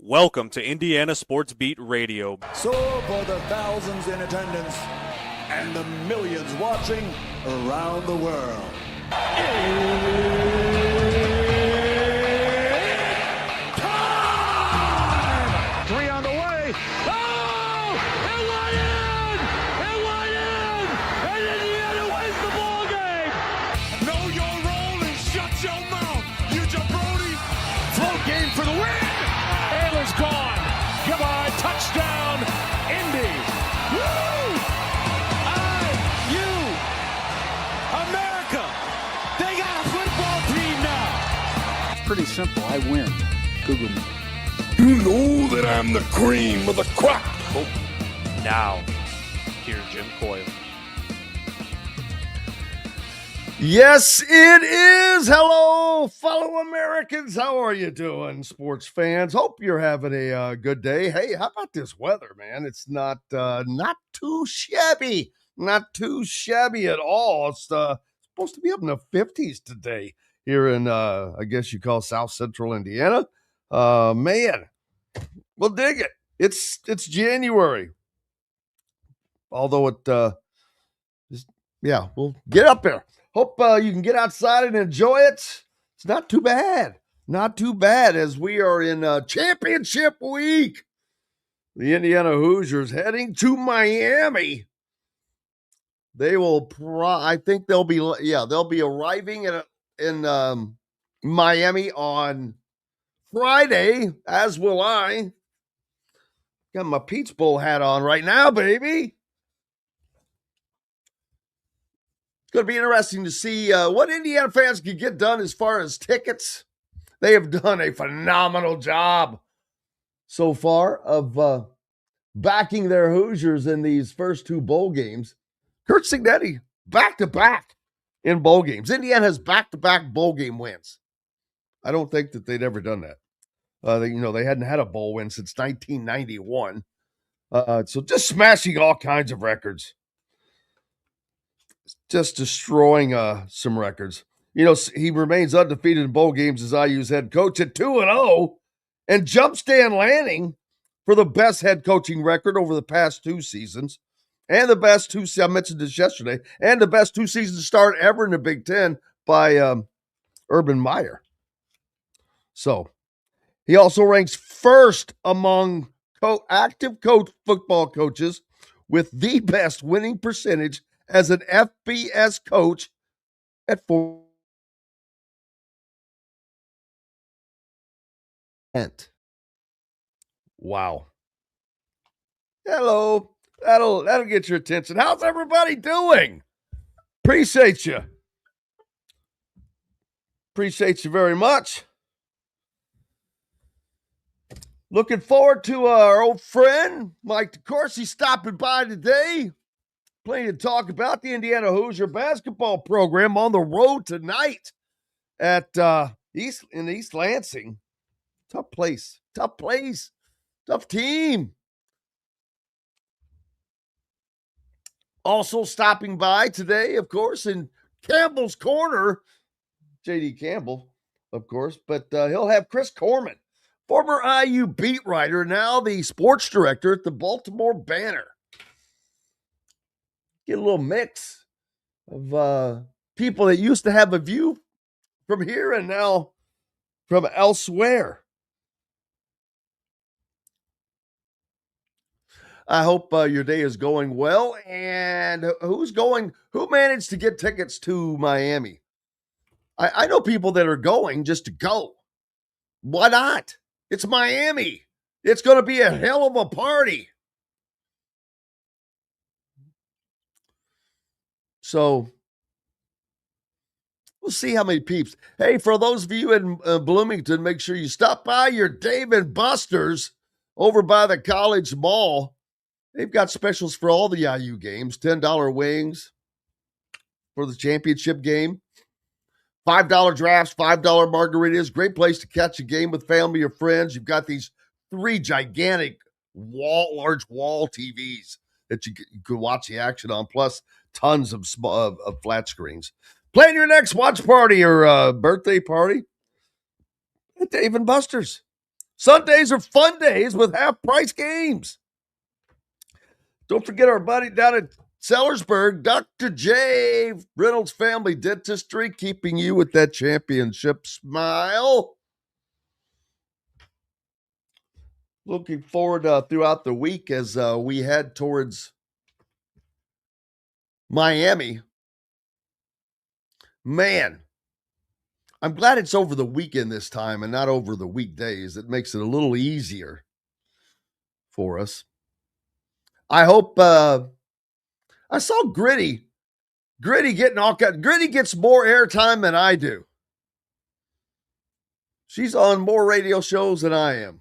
Welcome to Indiana Sports Beat Radio. So for the thousands in attendance and the millions watching around the world. Time! Three on the way. Oh! It went in! It went in! And Indiana wins the ball game! Know your role and shut your mouth, you jabroni! Float game for the win! Ayler's gone. Come on, touchdown, Indy! Woo! IU! America! They got a football team now! It's pretty simple. I win. Google me. You know that I'm the cream of the crop. Now, here's Jim Coyle. Yes, it is. Hello, fellow Americans. How are you doing, sports fans? Hope you're having a good day. Hey, how about this weather, man? It's not too shabby. Not too shabby at all. It's supposed to be up in the 50s today here in, I guess you call South Central Indiana. Man, we'll dig it. It's January. Although we'll get up there. Hope you can get outside and enjoy it. It's not too bad. Not too bad as we are in championship week. The Indiana Hoosiers heading to Miami. They will, I think they'll be arriving in Miami on Friday, as will I. Got my Peach Bowl hat on right now, baby. Going to be interesting to see what Indiana fans can get done as far as tickets. They have done a phenomenal job so far of backing their Hoosiers in these first two bowl games. Kurt Signetti, back-to-back in bowl games. Indiana has back-to-back bowl game wins. I don't think that they'd ever done that. They hadn't had a bowl win since 1991. So just smashing all kinds of records. Just destroying some records. He remains undefeated in bowl games as IU's head coach at 2-0 and jumps Dan Lanning for the best head coaching record over the past two seasons and the best two, I mentioned this yesterday, and the best two season start ever in the Big Ten by Urban Meyer. So he also ranks first among active football coaches with the best winning percentage as an FBS coach at 4%. Wow. Hello. That'll get your attention. How's everybody doing? Appreciate you. Appreciate you very much. Looking forward to our old friend Mike DeCourcy stopping by today. Plenty to talk about. The Indiana Hoosier basketball program on the road tonight at East Lansing. Tough place. Tough team. Also stopping by today, of course, in Campbell's corner, J.D. Campbell, of course, but he'll have Chris Korman, former IU beat writer, now the sports director at the Baltimore Banner. Get a little mix of people that used to have a view from here and now from elsewhere. I hope your day is going well. And who managed to get tickets to Miami? I know people that are going just to go. Why not? It's Miami. It's going to be a hell of a party. So we'll see how many peeps. Hey, for those of you in Bloomington, make sure you stop by your Dave & Buster's over by the College Mall. They've got specials for all the IU games. $10 wings for the championship game. $5 drafts, $5 margaritas. Great place to catch a game with family or friends. You've got these 3 gigantic large wall TVs that you could watch the action on, plus tons of flat screens. Plan your next watch party or birthday party at Dave & Buster's. Sundays are fun days with half-price games. Don't forget our buddy down at Sellersburg, Dr. J. Reynolds Family Dentistry, keeping you with that championship smile. Looking forward throughout the week as we head towards Miami. Man, I'm glad it's over the weekend this time and not over the weekdays. It makes it a little easier for us. I hope I saw Gritty getting all cut. Gritty gets more airtime than I do. She's on more radio shows than I am.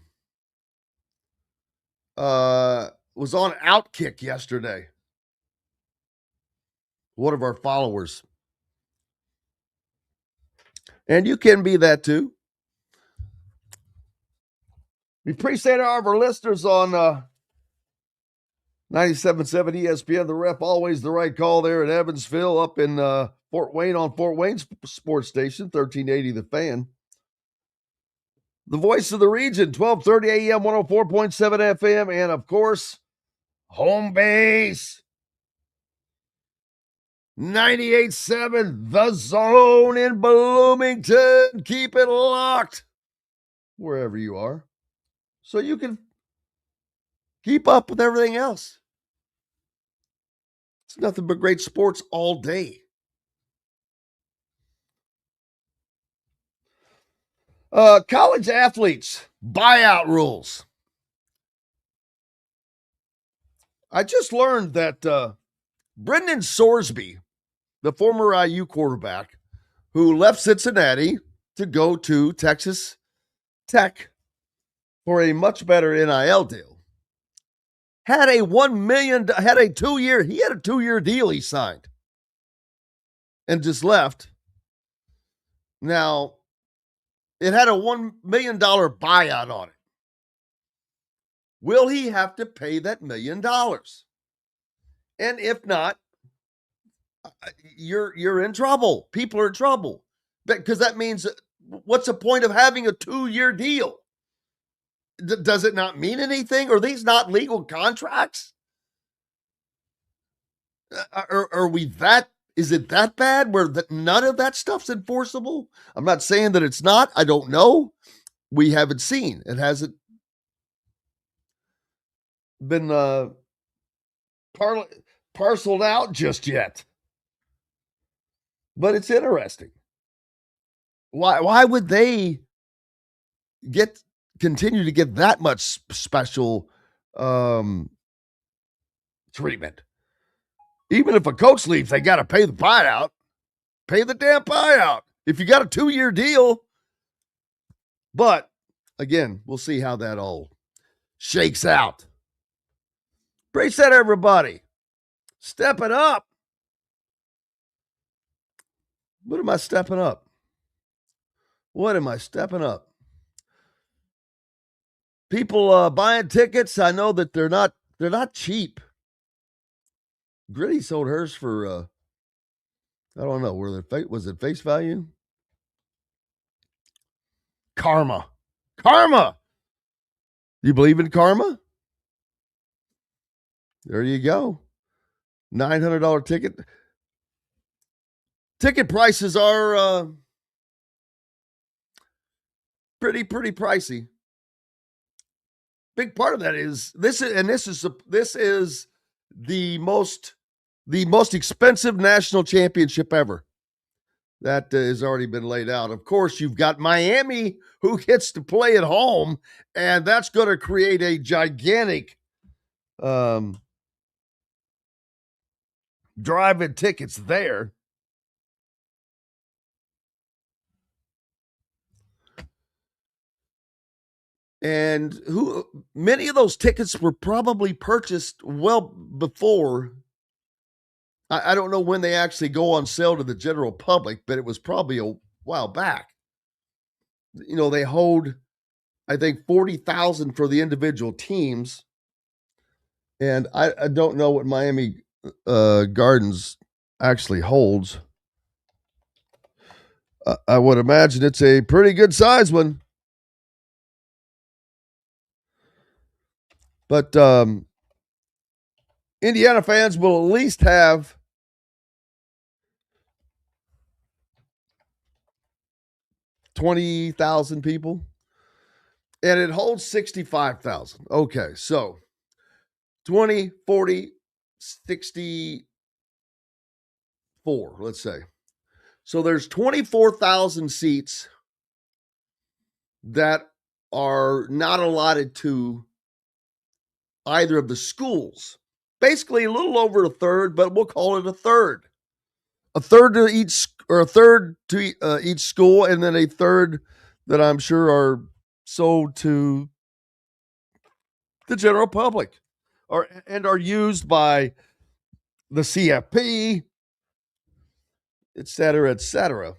Was on Outkick yesterday. One of our followers. And you can be that too. We appreciate all of our listeners on 97.7 ESPN, the Rep, always the right call there in Evansville, up in Fort Wayne on Fort Wayne's sports station, 1380 The Fan. The voice of the region, 1230 AM, 104.7 FM, and of course, home base, 98.7 The Zone in Bloomington. Keep it locked wherever you are so you can keep up with everything else. It's nothing but great sports all day. College athletes, buyout rules. I just learned that Brendan Sorsby, the former IU quarterback who left Cincinnati to go to Texas Tech for a much better NIL deal, had a two-year deal he signed and just left. Now, it had a $1 million buyout on it. Will he have to pay that $1 million? And if not, you're in trouble. People are in trouble. Because that means, what's the point of having a 2-year deal? Does it not mean anything? Are these not legal contracts? Are we that? Is it that bad where none of that stuff's enforceable? I'm not saying that it's not. I don't know. We haven't seen. It hasn't been parceled out just yet. But it's interesting. Why would they continue to get that much special treatment? Even if a coach leaves, they got to pay the buyout. Pay the damn buyout. If you got a 2-year deal. But, again, we'll see how that all shakes out. Appreciate everybody. Stepping up. What am I stepping up? What am I stepping up? People buying tickets, I know that they're not cheap. Gritty sold hers for, I don't know, was it face value? Karma. You believe in karma? There you go. $900 ticket. Ticket prices are pretty pricey. Big part of that is this is the most expensive national championship ever. That has already been laid out. Of course, you've got Miami who gets to play at home, and that's going to create a gigantic drive-in tickets there. And many of those tickets were probably purchased well before. I don't know when they actually go on sale to the general public, but it was probably a while back. You know, they hold, I think, 40,000 for the individual teams. And I don't know what Miami Gardens actually holds. I would imagine it's a pretty good size one. But Indiana fans will at least have 20,000 people, and it holds 65,000. Okay, so 20, 40, 64, let's say. So there's 24,000 seats that are not allotted to either of the schools. Basically, a little over a third, but we'll call it a third. A third to each, or a third to each school, and then a third that I'm sure are sold to the general public, and are used by the CFP, et cetera, et cetera.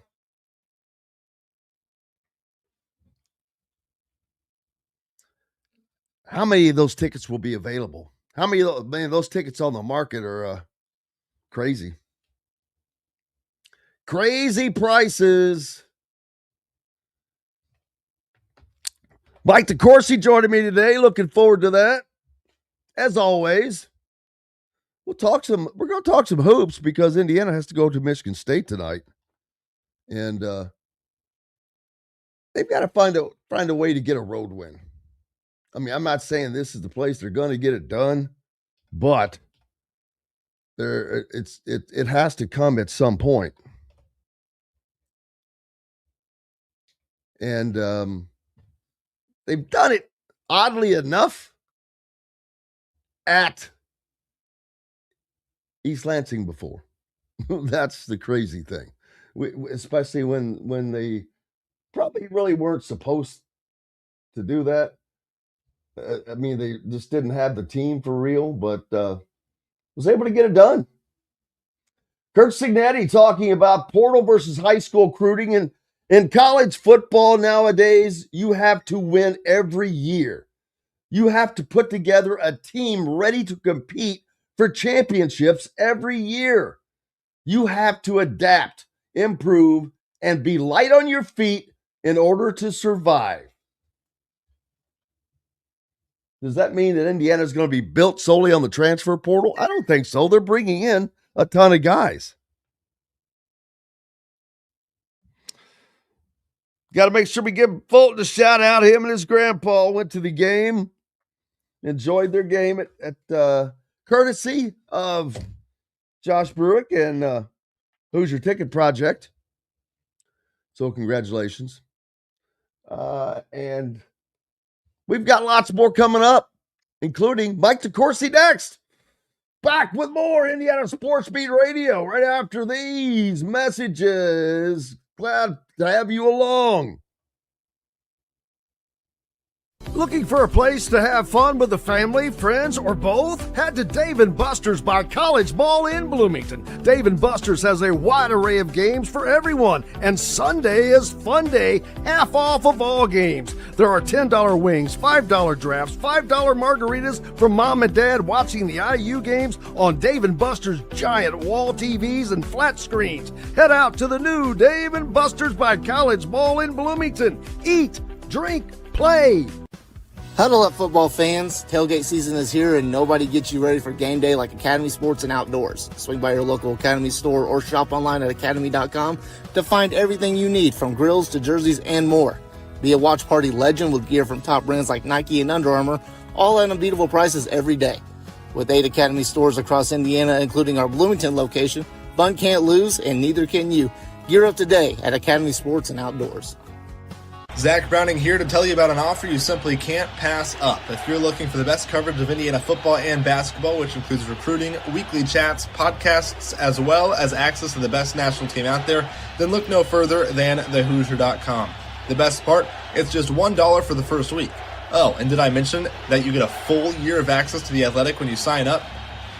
How many of those tickets will be available? How many of those tickets on the market are crazy? Crazy prices. Mike DeCourcy joining me today. Looking forward to that. As always, we're going to talk some hoops because Indiana has to go to Michigan State tonight. And they've got to find a way to get a road win. I mean, I'm not saying this is the place they're going to get it done, but it has to come at some point. And they've done it, oddly enough, at East Lansing before. That's the crazy thing, especially when they probably really weren't supposed to do that. I mean, they just didn't have the team for real, but was able to get it done. Kurt Cignati talking about portal versus high school recruiting. And in college football nowadays, you have to win every year. You have to put together a team ready to compete for championships every year. You have to adapt, improve, and be light on your feet in order to survive. Does that mean that Indiana is going to be built solely on the transfer portal? I don't think so. They're bringing in a ton of guys. Got to make sure we give Fulton a shout out. Him and his grandpa went to the game, enjoyed their game at courtesy of Josh Bruick and Hoosier Ticket Project. So congratulations. And we've got lots more coming up, including Mike DeCourcy next. Back with more Indiana Sports Beat Radio right after these messages. Glad to have you along. Looking for a place to have fun with the family, friends, or both? Head to Dave & Buster's by College Ball in Bloomington. Dave & Buster's has a wide array of games for everyone, and Sunday is fun day, half off of all games. There are $10 wings, $5 drafts, $5 margaritas for mom and dad watching the IU games on Dave & Buster's giant wall TVs and flat screens. Head out to the new Dave & Buster's by College Ball in Bloomington. Eat, drink, play. Huddle up, football fans. Tailgate season is here, and nobody gets you ready for game day like Academy Sports and Outdoors. Swing by your local Academy store or shop online at academy.com to find everything you need, from grills to jerseys and more. Be a watch party legend with gear from top brands like Nike and Under Armour, all at unbeatable prices every day. With 8 Academy stores across Indiana, including our Bloomington location, fun can't lose, and neither can you. Gear up today at Academy Sports and Outdoors. Zach Browning here to tell you about an offer you simply can't pass up. If you're looking for the best coverage of Indiana football and basketball, which includes recruiting, weekly chats, podcasts, as well as access to the best national team out there, then look no further than thehoosier.com. The best part, it's just $1 for the first week. Oh, and did I mention that you get a full year of access to The Athletic when you sign up?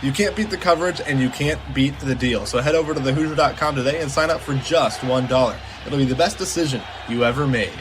You can't beat the coverage, and you can't beat the deal. So head over to thehoosier.com today and sign up for just $1. It'll be the best decision you ever made.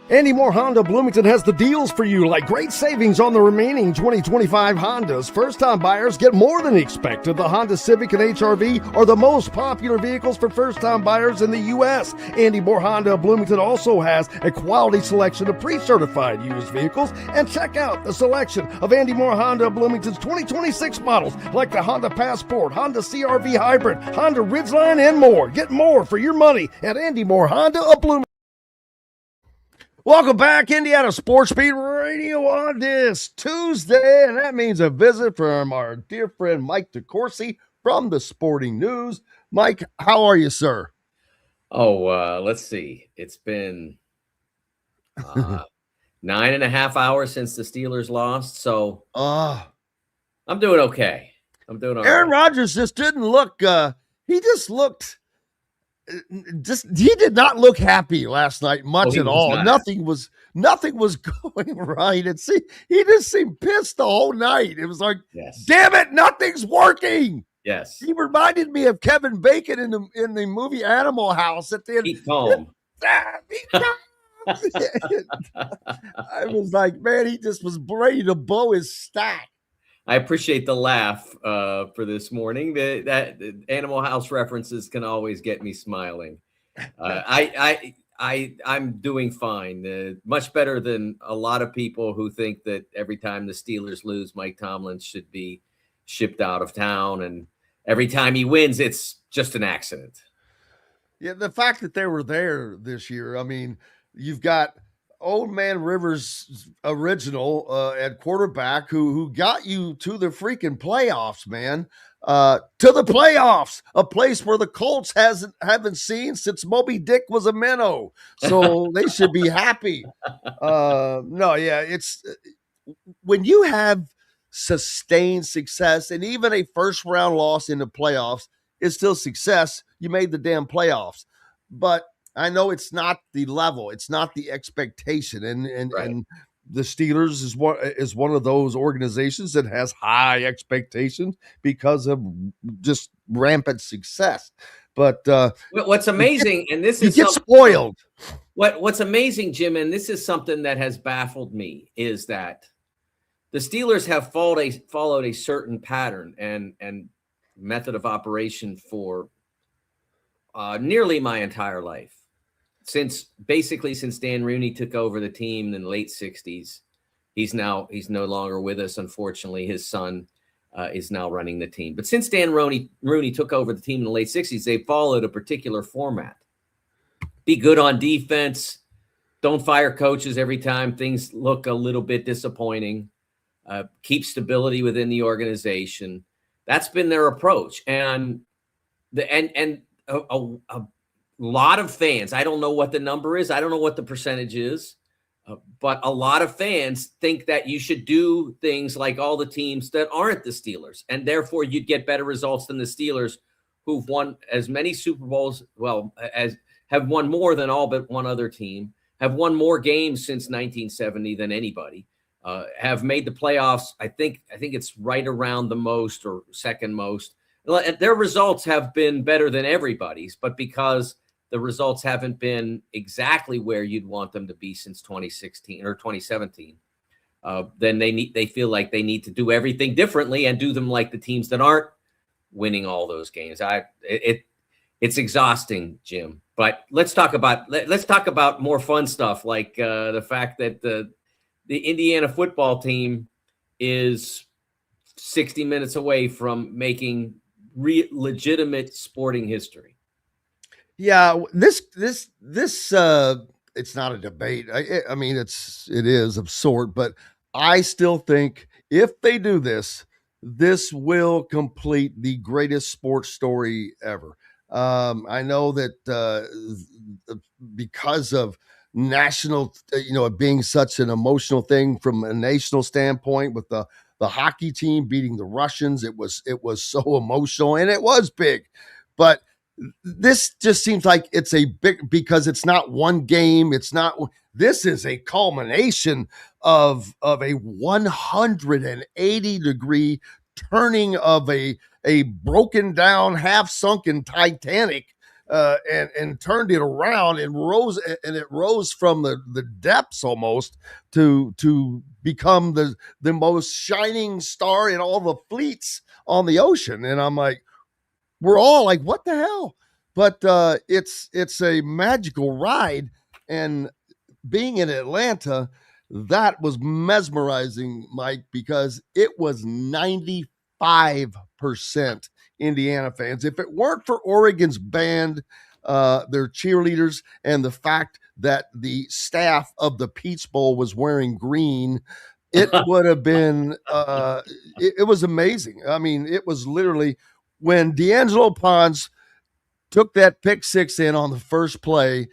Andy Moore Honda Bloomington has the deals for you, like great savings on the remaining 2025 Hondas. First-time buyers get more than expected. The Honda Civic and HR-V are the most popular vehicles for first-time buyers in the U.S. Andy Moore Honda Bloomington also has a quality selection of pre-certified used vehicles. And check out the selection of Andy Moore Honda Bloomington's 2026 models, like the Honda Passport, Honda CR-V Hybrid, Honda Ridgeline, and more. Get more for your money at Andy Moore Honda of Bloomington. Welcome back, Indiana Sports Beat Radio on this Tuesday, and that means a visit from our dear friend Mike DeCourcy from the Sporting News. Mike, how are you, sir? Oh, let's see. It's been 9.5 hours since the Steelers lost, so I'm doing okay. I'm doing all Aaron right. Rodgers just didn't look. He did not look happy last night much at all. Nothing was going right. And see, he just seemed pissed the whole night. It was like, damn it, nothing's working. Yes. He reminded me of Kevin Bacon in the movie Animal House at the end. Keep calm. I was like, man, he just was ready to blow his stack. I appreciate the laugh for this morning. That Animal House references can always get me smiling. I'm doing fine. Much better than a lot of people who think that every time the Steelers lose, Mike Tomlin should be shipped out of town, and every time he wins, it's just an accident. Yeah, the fact that they were there this year. I mean, you've got Old Man Rivers original at quarterback who got you to the freaking playoffs, man. To the playoffs, a place where the Colts haven't seen since Moby Dick was a minnow. So they should be happy. It's when you have sustained success, and even a first round loss in the playoffs is still success. You made the damn playoffs, but I know it's not the level, it's not the expectation, and the Steelers is one of those organizations that has high expectations because of just rampant success. But what's amazing, and this is you get spoiled. What's amazing, Jim, and this is something that has baffled me, is that the Steelers have followed a certain pattern and method of operation for nearly my entire life. Since Dan Rooney took over the team in the late 60s, he's no longer with us. Unfortunately, his son is now running the team. But since Dan Rooney took over the team in the late 60s, they followed a particular format. Be good on defense. Don't fire coaches every time things look a little bit disappointing. Keep stability within the organization. That's been their approach. And a lot of fans, I don't know what the number is, I don't know what the percentage is, but a lot of fans think that you should do things like all the teams that aren't the Steelers, and therefore you'd get better results than the Steelers, who've won as many Super Bowls, as have won more than all but one other team, have won more games since 1970 than anybody, have made the playoffs. I think it's right around the most or second most. Their results have been better than everybody's, but because the results haven't been exactly where you'd want them to be since 2016 or 2017, then they feel like they need to do everything differently and do them like the teams that aren't winning all those games. It's exhausting, Jim. But let's talk about more fun stuff, like the fact that the Indiana football team is 60 minutes away from making legitimate sporting history. Yeah, this it's not a debate. I mean, it is of sort, but I still think if they do this will complete the greatest sports story ever. I know that because of national, it being such an emotional thing from a national standpoint with the hockey team beating the Russians, it was so emotional, and it was big, but this just seems like it's a big, because it's not one game. This is a culmination of a 180-degree turning of a broken down, half sunken Titanic and turned it around and it rose from the depths almost to become the most shining star in all the fleets on the ocean. And I'm like, we're all like, what the hell? But it's a magical ride, and being in Atlanta, that was mesmerizing, Mike, because it was 95% Indiana fans. If it weren't for Oregon's band, their cheerleaders, and the fact that the staff of the Peach Bowl was wearing green, it would have been, it was amazing. I mean, it was literally when D'Angelo Pons took that pick six in on the first play.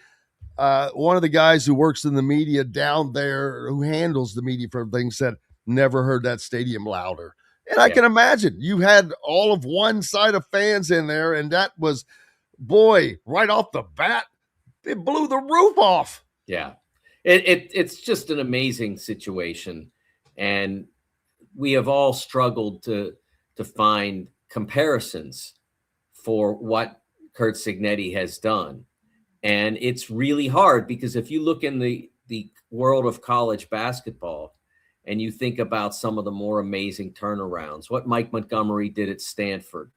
One of the guys who works in the media down there, who handles the media for everything, said, never heard that stadium louder. And I can imagine you had all of one side of fans in there, and that was, boy, right off the bat, it blew the roof off. Yeah. It's just an amazing situation. And we have all struggled to find comparisons for what Curt Cignetti has done. And it's really hard because if you look in the world of college basketball and you think about some of the more amazing turnarounds, what Mike Montgomery did at Stanford,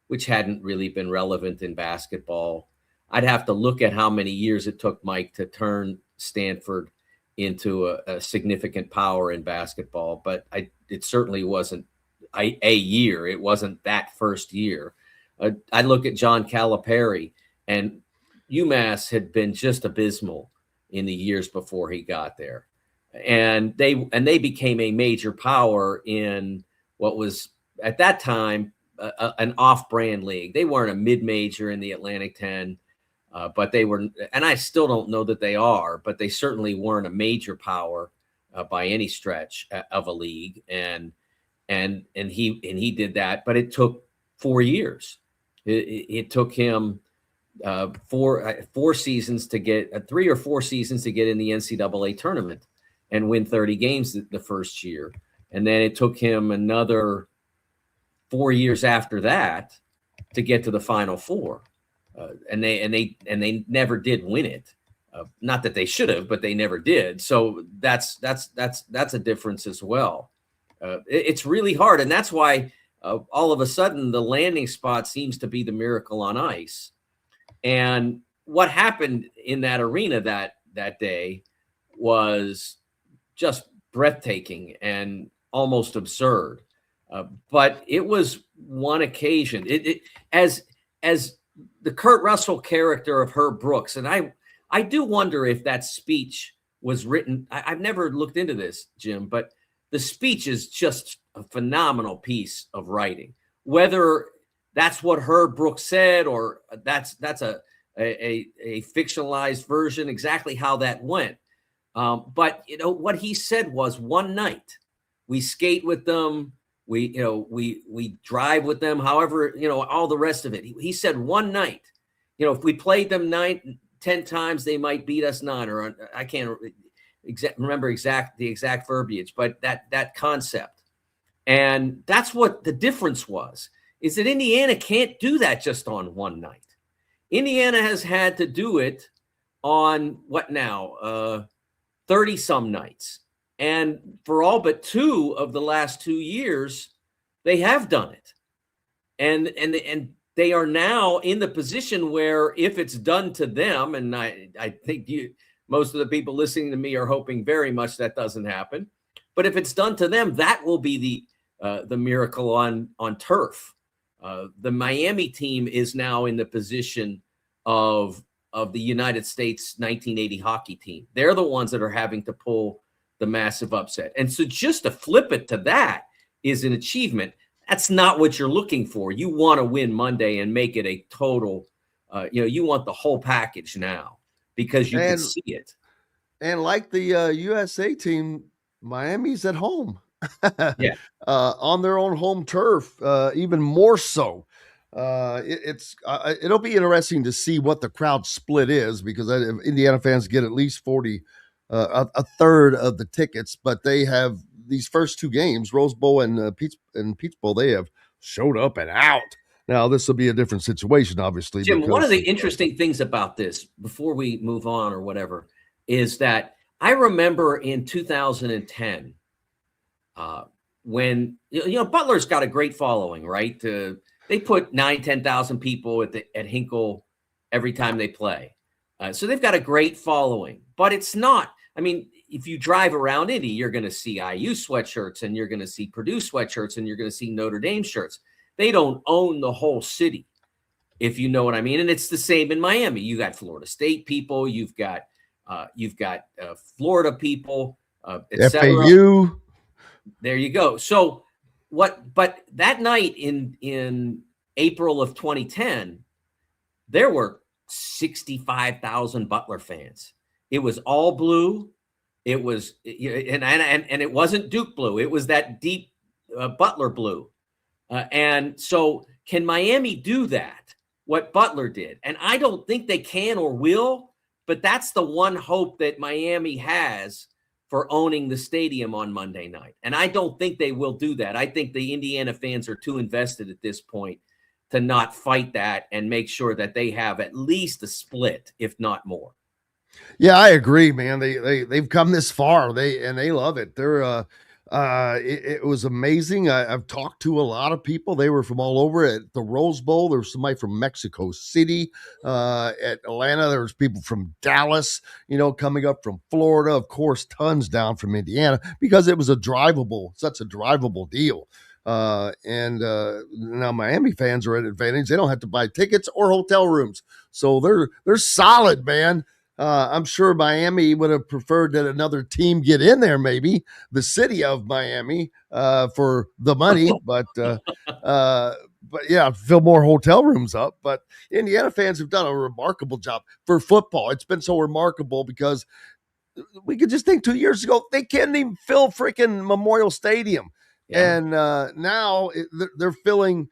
which hadn't really been relevant in basketball. I'd have to look at how many years it took Mike to turn Stanford into a significant power in basketball, but it certainly wasn't a year. It wasn't that first year. I look at John Calipari, and UMass had been just abysmal in the years before he got there. And they became a major power in what was at that time an off-brand league. They weren't a mid-major in the Atlantic 10, but they were, and I still don't know that they are, but they certainly weren't a major power by any stretch of a league. And he did that, but it took 4 years. It took him 4 seasons to get 3 or 4 seasons to get in the NCAA tournament and win 30 games the first year. And then it took him another 4 years after that to get to the Final Four. And they never did win it. Not that they should have, but they never did. So that's a difference as well. It's really hard. And that's why all of a sudden the landing spot seems to be the miracle on ice. And what happened in that arena that day was just breathtaking and almost absurd. But it was one occasion. As the Kurt Russell character of Herb Brooks, and I do wonder if that speech was written. I've never looked into this, Jim, but the speech is just a phenomenal piece of writing. Whether that's what Herb Brooks said or that's a fictionalized version, exactly how that went. But what he said was, one night we skate with them, we drive with them, however, all the rest of it. He said one night, if we played them 10 times, they might beat us 9, or I can't remember the exact verbiage, but that concept. And that's what the difference was, is that Indiana can't do that just on one night. Indiana has had to do it on 30 some nights. And for all but 2 of the last 2 years, they have done it. And they are now in the position where if it's done to them, and I think most of the people listening to me are hoping very much that doesn't happen. But if it's done to them, that will be the miracle on turf. The Miami team is now in the position of the United States 1980 hockey team. They're the ones that are having to pull the massive upset. And so just to flip it to that is an achievement. That's not what you're looking for. You want to win Monday and make it a total, you want the whole package now because you can see it. And like the USA team, Miami's at home. Yeah. On their own home turf, even more so. It'll be interesting to see what the crowd split is, because Indiana fans get at least 40, a third of the tickets, but they have these first 2 games, Rose Bowl and Peach Bowl, they have showed up and out. Now, this will be a different situation, obviously. Jim, one of the interesting things about this, before we move on or whatever, is that I remember in 2010, when Butler's got a great following, right? They put 10,000 people at Hinkle every time they play, so they've got a great following. But it's not. I mean, if you drive around Indy, you're going to see IU sweatshirts, and you're going to see Purdue sweatshirts, and you're going to see Notre Dame shirts. They don't own the whole city, if you know what I mean. And it's the same in Miami. You got Florida State people, you've got Florida people, FAU. There you go. So but that night in April of 2010, there were 65,000 Butler fans. It was all blue. It was, and it wasn't Duke blue. It was that deep Butler blue. And so can Miami do that, what Butler did? And I don't think they can or will, but that's the one hope that Miami has for owning the stadium on Monday night. And I don't think they will do that. I think the Indiana fans are too invested at this point to not fight that and make sure that they have at least a split, if not more. Yeah, I agree, man. They've come this far. They love it. It was amazing. I've talked to a lot of people. They were from all over. At the Rose Bowl, there was somebody from Mexico City. At Atlanta, there was people from Dallas, coming up from Florida. Of course, tons down from Indiana because it was such a drivable deal. And now Miami fans are at advantage. They don't have to buy tickets or hotel rooms. So they're solid, man. I'm sure Miami would have preferred that another team get in there, maybe the city of Miami, for the money, but yeah, fill more hotel rooms up. But Indiana fans have done a remarkable job for football. It's been so remarkable because we could just think 2 years ago, they can't even fill freaking Memorial Stadium. Yeah. And now they're filling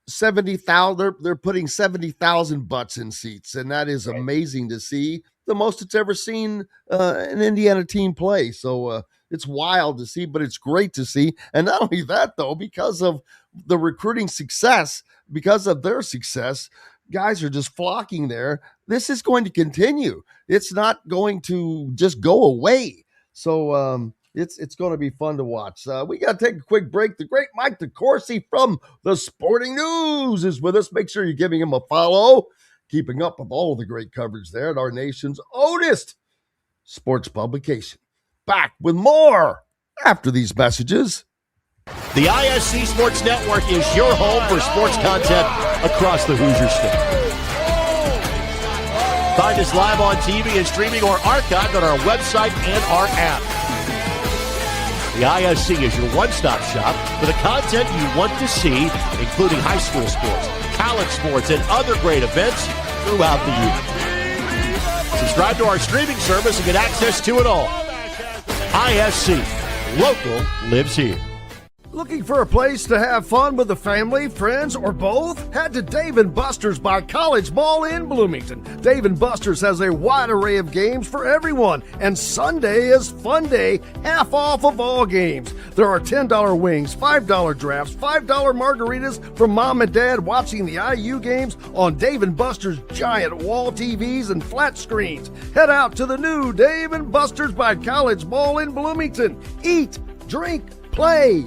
70,000. They're putting 70,000 butts in seats. And that is amazing to see. The most it's ever seen an Indiana team play. So it's wild to see, but it's great to see. And not only that, though, because of the recruiting success, because of their success, guys are just flocking there. This is going to continue. It's not going to just go away. So it's going to be fun to watch. We got to take a quick break. The great Mike DeCourcy from the Sporting News is with us. Make sure you're giving him a follow. Keeping up with all the great coverage there at our nation's oldest sports publication. Back with more after these messages. The ISC Sports Network is your home for sports content across the Hoosier State. Find us live on TV and streaming or archived on our website and our app. The ISC is your one-stop shop for the content you want to see, including high school sports, college sports, and other great events throughout the year. Subscribe to our streaming service and get access to it all. ISC, local lives here. Looking for a place to have fun with the family, friends, or both? Head to Dave & Buster's by College Mall in Bloomington. Dave & Buster's has a wide array of games for everyone, and Sunday is fun day, half off of all games. There are $10 wings, $5 drafts, $5 margaritas for mom and dad watching the IU games on Dave & Buster's giant wall TVs and flat screens. Head out to the new Dave & Buster's by College Mall in Bloomington. Eat, drink, play.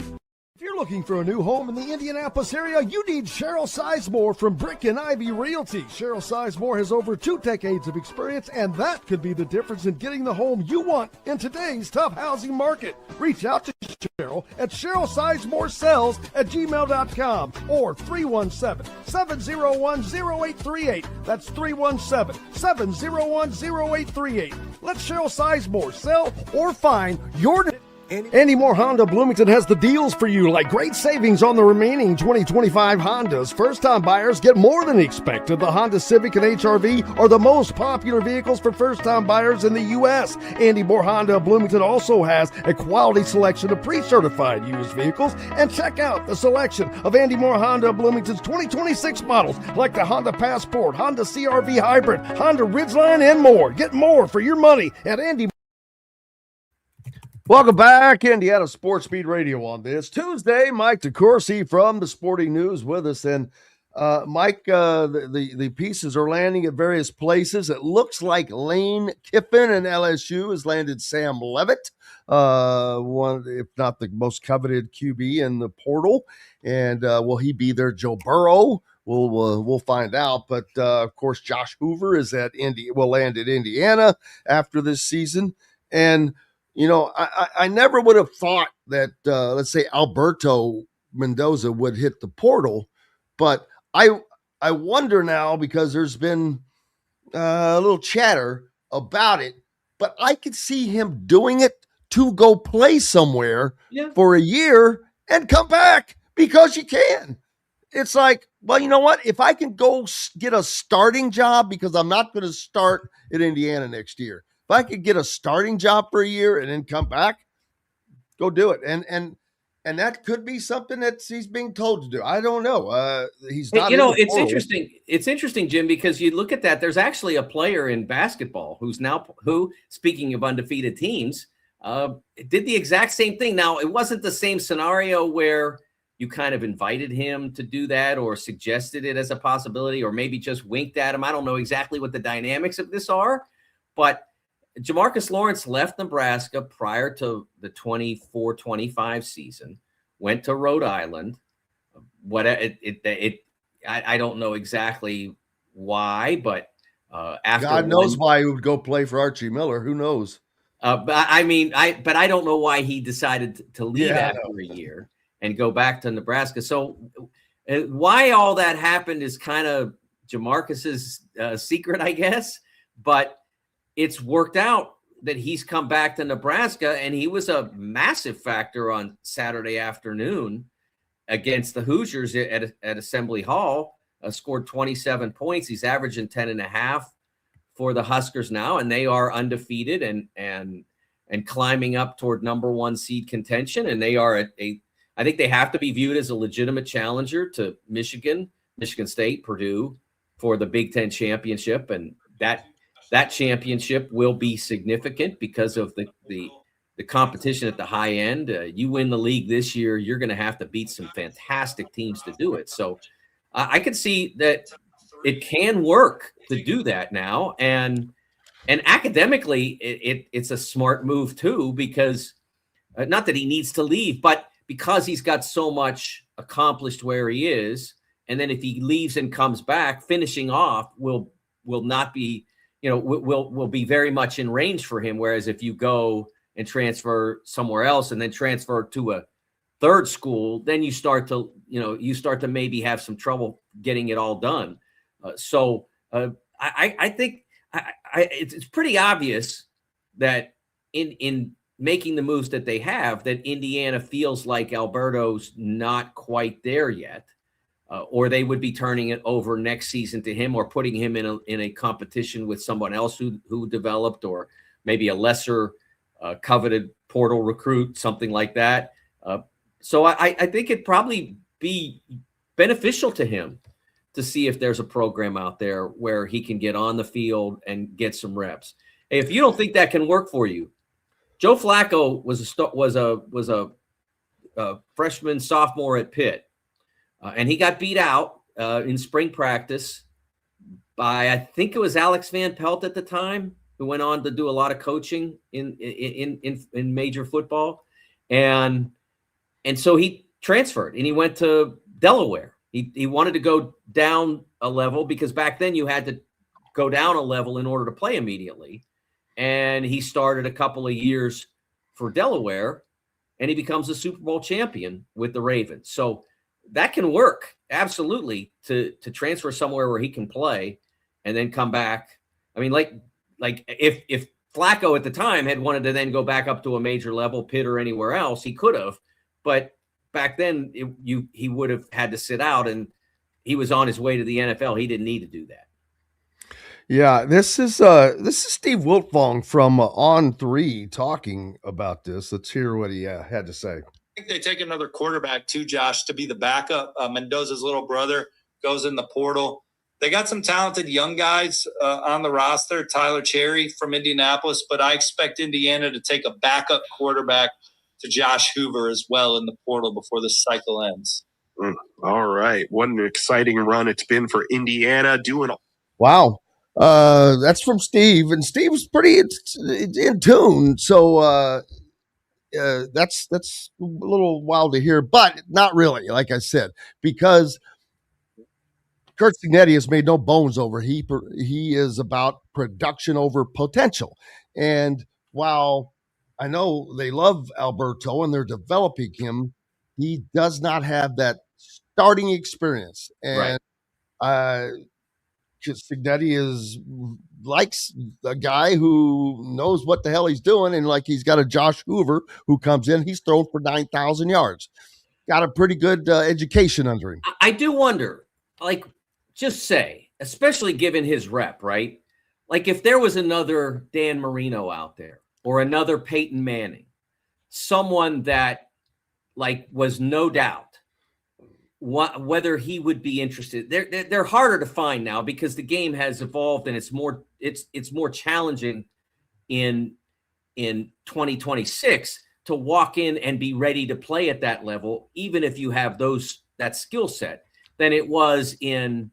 If you're looking for a new home in the Indianapolis area, you need Cheryl Sizemore from Brick and Ivy Realty. Cheryl Sizemore has over 2 decades of experience, and that could be the difference in getting the home you want in today's tough housing market. Reach out to Cheryl at CherylSizemore@gmail.com or 317-701-0838. That's 317-701-0838. Let Cheryl Sizemore sell or find your Andy Moore Honda Bloomington has the deals for you, like great savings on the remaining 2025 Hondas. First-time buyers get more than expected. The Honda Civic and HR-V are the most popular vehicles for first-time buyers in the U.S. Andy Moore Honda Bloomington also has a quality selection of pre-certified used vehicles. And check out the selection of Andy Moore Honda Bloomington's 2026 models, like the Honda Passport, Honda CR-V Hybrid, Honda Ridgeline, and more. Get more for your money at Andy. Welcome back, Indiana Sports Beat Radio on this Tuesday. Mike DeCourcy from the Sporting News with us. And Mike, the pieces are landing at various places. It looks like Lane Kiffin and LSU has landed Sam Levitt, one, if not the most coveted QB in the portal. And will he be there? Joe Burrow? We'll find out. But of course, Josh Hoover is will land at Indiana after this season. And I never would have thought that let's say Alberto Mendoza would hit the portal, but I wonder now because there's been a little chatter about it, but I could see him doing it to go play somewhere for a year and come back because you can. It's like, well, you know what? If I can go get a starting job, because I'm not going to start at Indiana next year. If I could get a starting job for a year and then come back, go do it. And that could be something that he's being told to do. I don't know. He's not. It's interesting. It's interesting, Jim, because you look at that. There's actually a player in basketball who, speaking of undefeated teams, did the exact same thing. Now, it wasn't the same scenario where you kind of invited him to do that or suggested it as a possibility or maybe just winked at him. I don't know exactly what the dynamics of this are, but Jamarcus Lawrence left Nebraska prior to the 24-25 season, went to Rhode Island. I don't know exactly why, but after God knows why he would go play for Archie Miller. Who knows? But I don't know why he decided to leave after a year and go back to Nebraska. So why all that happened is kind of Jamarcus's secret, I guess. But it's worked out that he's come back to Nebraska, and he was a massive factor on Saturday afternoon against the Hoosiers at Assembly Hall. Scored 27 points. He's averaging 10.5 for the Huskers now, and they are undefeated and climbing up toward number 1 seed contention. And they are I think they have to be viewed as a legitimate challenger to Michigan State, Purdue for the Big Ten championship. And that championship will be significant because of the competition at the high end. You win the league this year, you're going to have to beat some fantastic teams to do it. So I can see that it can work to do that now. And academically, it's a smart move too, because not that he needs to leave, but because he's got so much accomplished where he is. And then if he leaves and comes back, finishing off will not be, will be very much in range for him. Whereas if you go and transfer somewhere else and then transfer to a third school, then you start to maybe have some trouble getting it all done. I think it's pretty obvious that in making the moves that they have, that Indiana feels like Alberto's not quite there yet, or they would be turning it over next season to him or putting him in a competition with someone else who developed, or maybe a lesser coveted portal recruit, something like that. So I think it'd probably be beneficial to him to see if there's a program out there where he can get on the field and get some reps. Hey, if you don't think that can work for you, Joe Flacco was a freshman, sophomore at Pitt, and he got beat out in spring practice by, I think it was Alex Van Pelt at the time, who went on to do a lot of coaching in major football, and so he transferred and he went to Delaware. He wanted to go down a level because back then you had to go down a level in order to play immediately. And he started a couple of years for Delaware, and he becomes a Super Bowl champion with the Ravens. So that can work, absolutely, to transfer somewhere where he can play and then come back. I mean, like if Flacco at the time had wanted to then go back up to a major level, Pitt or anywhere else, he could have. But back then, he would have had to sit out, and he was on his way to the NFL. He didn't need to do that. Yeah, this is Steve Wiltfong from On3 talking about this. Let's hear what he had to say. I think they take another quarterback too, Josh, to be the backup. Mendoza's little brother goes in the portal. They got some talented young guys on the roster, Tyler Cherry from Indianapolis, but I expect Indiana to take a backup quarterback to Josh Hoover as well in the portal before the cycle ends. All right. What an exciting run it's been for Indiana. Wow. That's from Steve, and Steve's pretty in tune. So that's a little wild to hear, but not really, like I said, because Curt Cignetti has made no bones over. He is about production over potential. And while I know they love Alberto and they're developing him, he does not have that starting experience. And Cignetti likes a guy who knows what the hell he's doing. And like he's got a Josh Hoover who comes in, he's thrown for 9,000 yards. Got a pretty good education under him. I do wonder, like, just say, especially given his rep, right? Like if there was another Dan Marino out there or another Peyton Manning, someone that like was no doubt whether he would be interested. They're harder to find now because the game has evolved and it's more challenging in 2026 to walk in and be ready to play at that level, even if you have that skill set, than it was in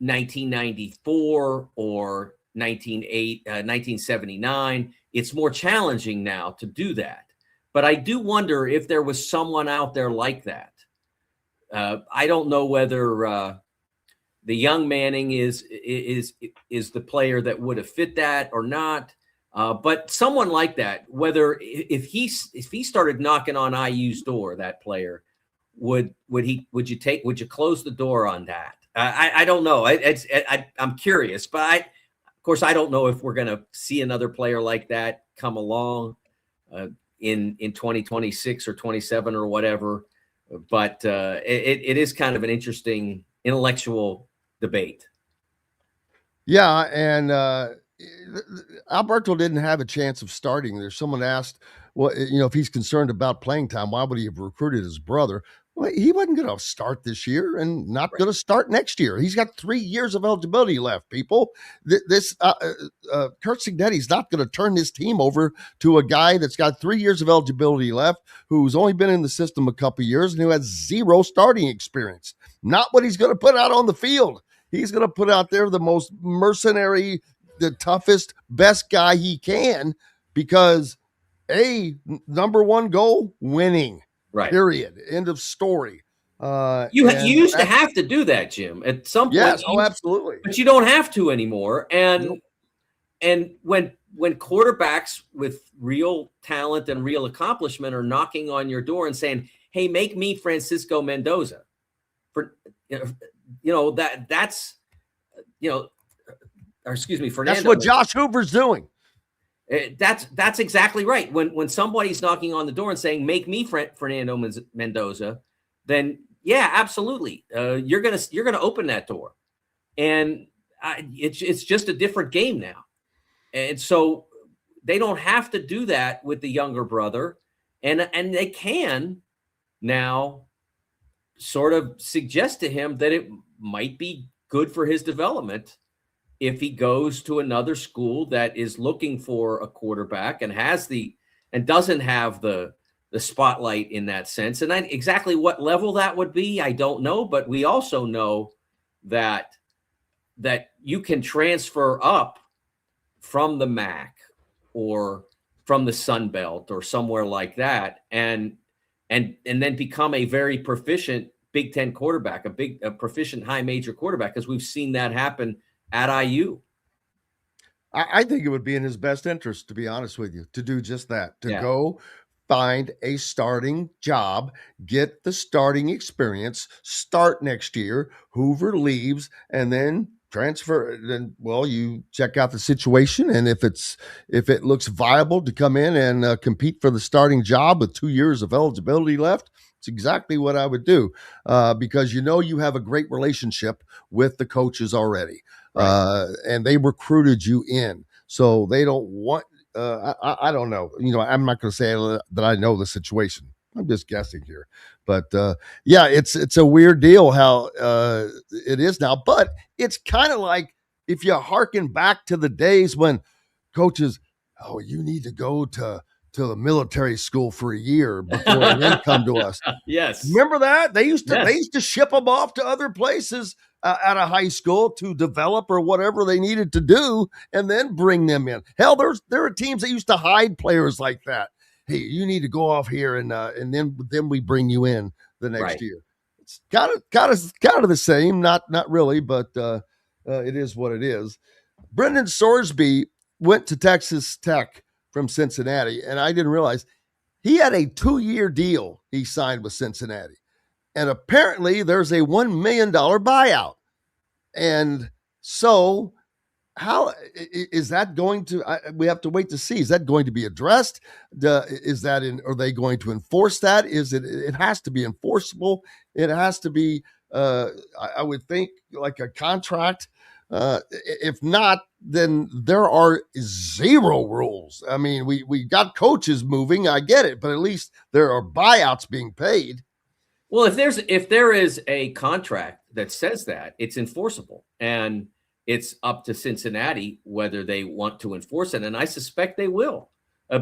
1994 or 1979. It's more challenging now to do that. But I do wonder if there was someone out there like that. I don't know whether the young Manning is the player that would have fit that or not. But someone like that, whether if he started knocking on IU's door, that player, would you close the door on that? I don't know. I'm curious, but of course I don't know if we're going to see another player like that come along in 2026 or 27 or whatever. But it is kind of an interesting intellectual debate. Yeah, and Alberto didn't have a chance of starting. There's someone asked, well, if he's concerned about playing time, why would he have recruited his brother? Well, he wasn't going to start this year and not going to start next year. He's got 3 years of eligibility left, people. Curt Cignetti's not going to turn this team over to a guy that's got 3 years of eligibility left, who's only been in the system a couple of years and who has zero starting experience. Not what he's going to put out on the field. He's going to put out there the most mercenary, the toughest, best guy he can because number one goal, winning. Right. Period. End of story. You used to have to do that, Jim. At some point, yes, absolutely. But you don't have to anymore. And when quarterbacks with real talent and real accomplishment are knocking on your door and saying, "Hey, make me Francisco Mendoza," Fernando. That's what Josh Hoover's doing. That's exactly right. When somebody's knocking on the door and saying, "Make me Fernando Mendoza," then yeah, absolutely, you're gonna open that door, and it's just a different game now, and so they don't have to do that with the younger brother, and they can now sort of suggest to him that it might be good for his development if he goes to another school that is looking for a quarterback and doesn't have the spotlight in that sense. And exactly what level that would be, I don't know. But we also know that you can transfer up from the MAC or from the Sun Belt or somewhere like that, and then become a very proficient Big Ten quarterback, a proficient high major quarterback, because we've seen that happen at IU. I think it would be in his best interest, to be honest with you, to do just that, to go find a starting job, get the starting experience, start next year. Hoover leaves, and then transfer. Then, well, you check out the situation, and if it looks viable to come in and compete for the starting job with 2 years of eligibility left, it's exactly what I would do, because you have a great relationship with the coaches already. Right. And they recruited you in, so they don't want. I don't know. I'm not going to say that I know the situation. I'm just guessing here, but it's a weird deal how it is now. But it's kind of like if you hearken back to the days when coaches, you need to go to to the military school for a year before they then come to us. Yes. Remember that? They used to ship them off to other places out of high school to develop or whatever they needed to do and then bring them in. Hell, there are teams that used to hide players like that. Hey, you need to go off here and then we bring you in the next year. It's kind of the same, not really, but it is what it is. Brendan Sorsby went to Texas Tech from Cincinnati, and I didn't realize he had a 2-year deal he signed with Cincinnati. And apparently there's a $1 million buyout. And so how is that going to, we have to wait to see. Is that going to be addressed? Are they going to enforce that? It has to be enforceable. It has to be, I would think, like a contract. If not, then there are zero rules. I mean, we got coaches moving. I get it, but at least there are buyouts being paid. Well, if there is a contract that says that, it's enforceable, and it's up to Cincinnati whether they want to enforce it. And I suspect they will,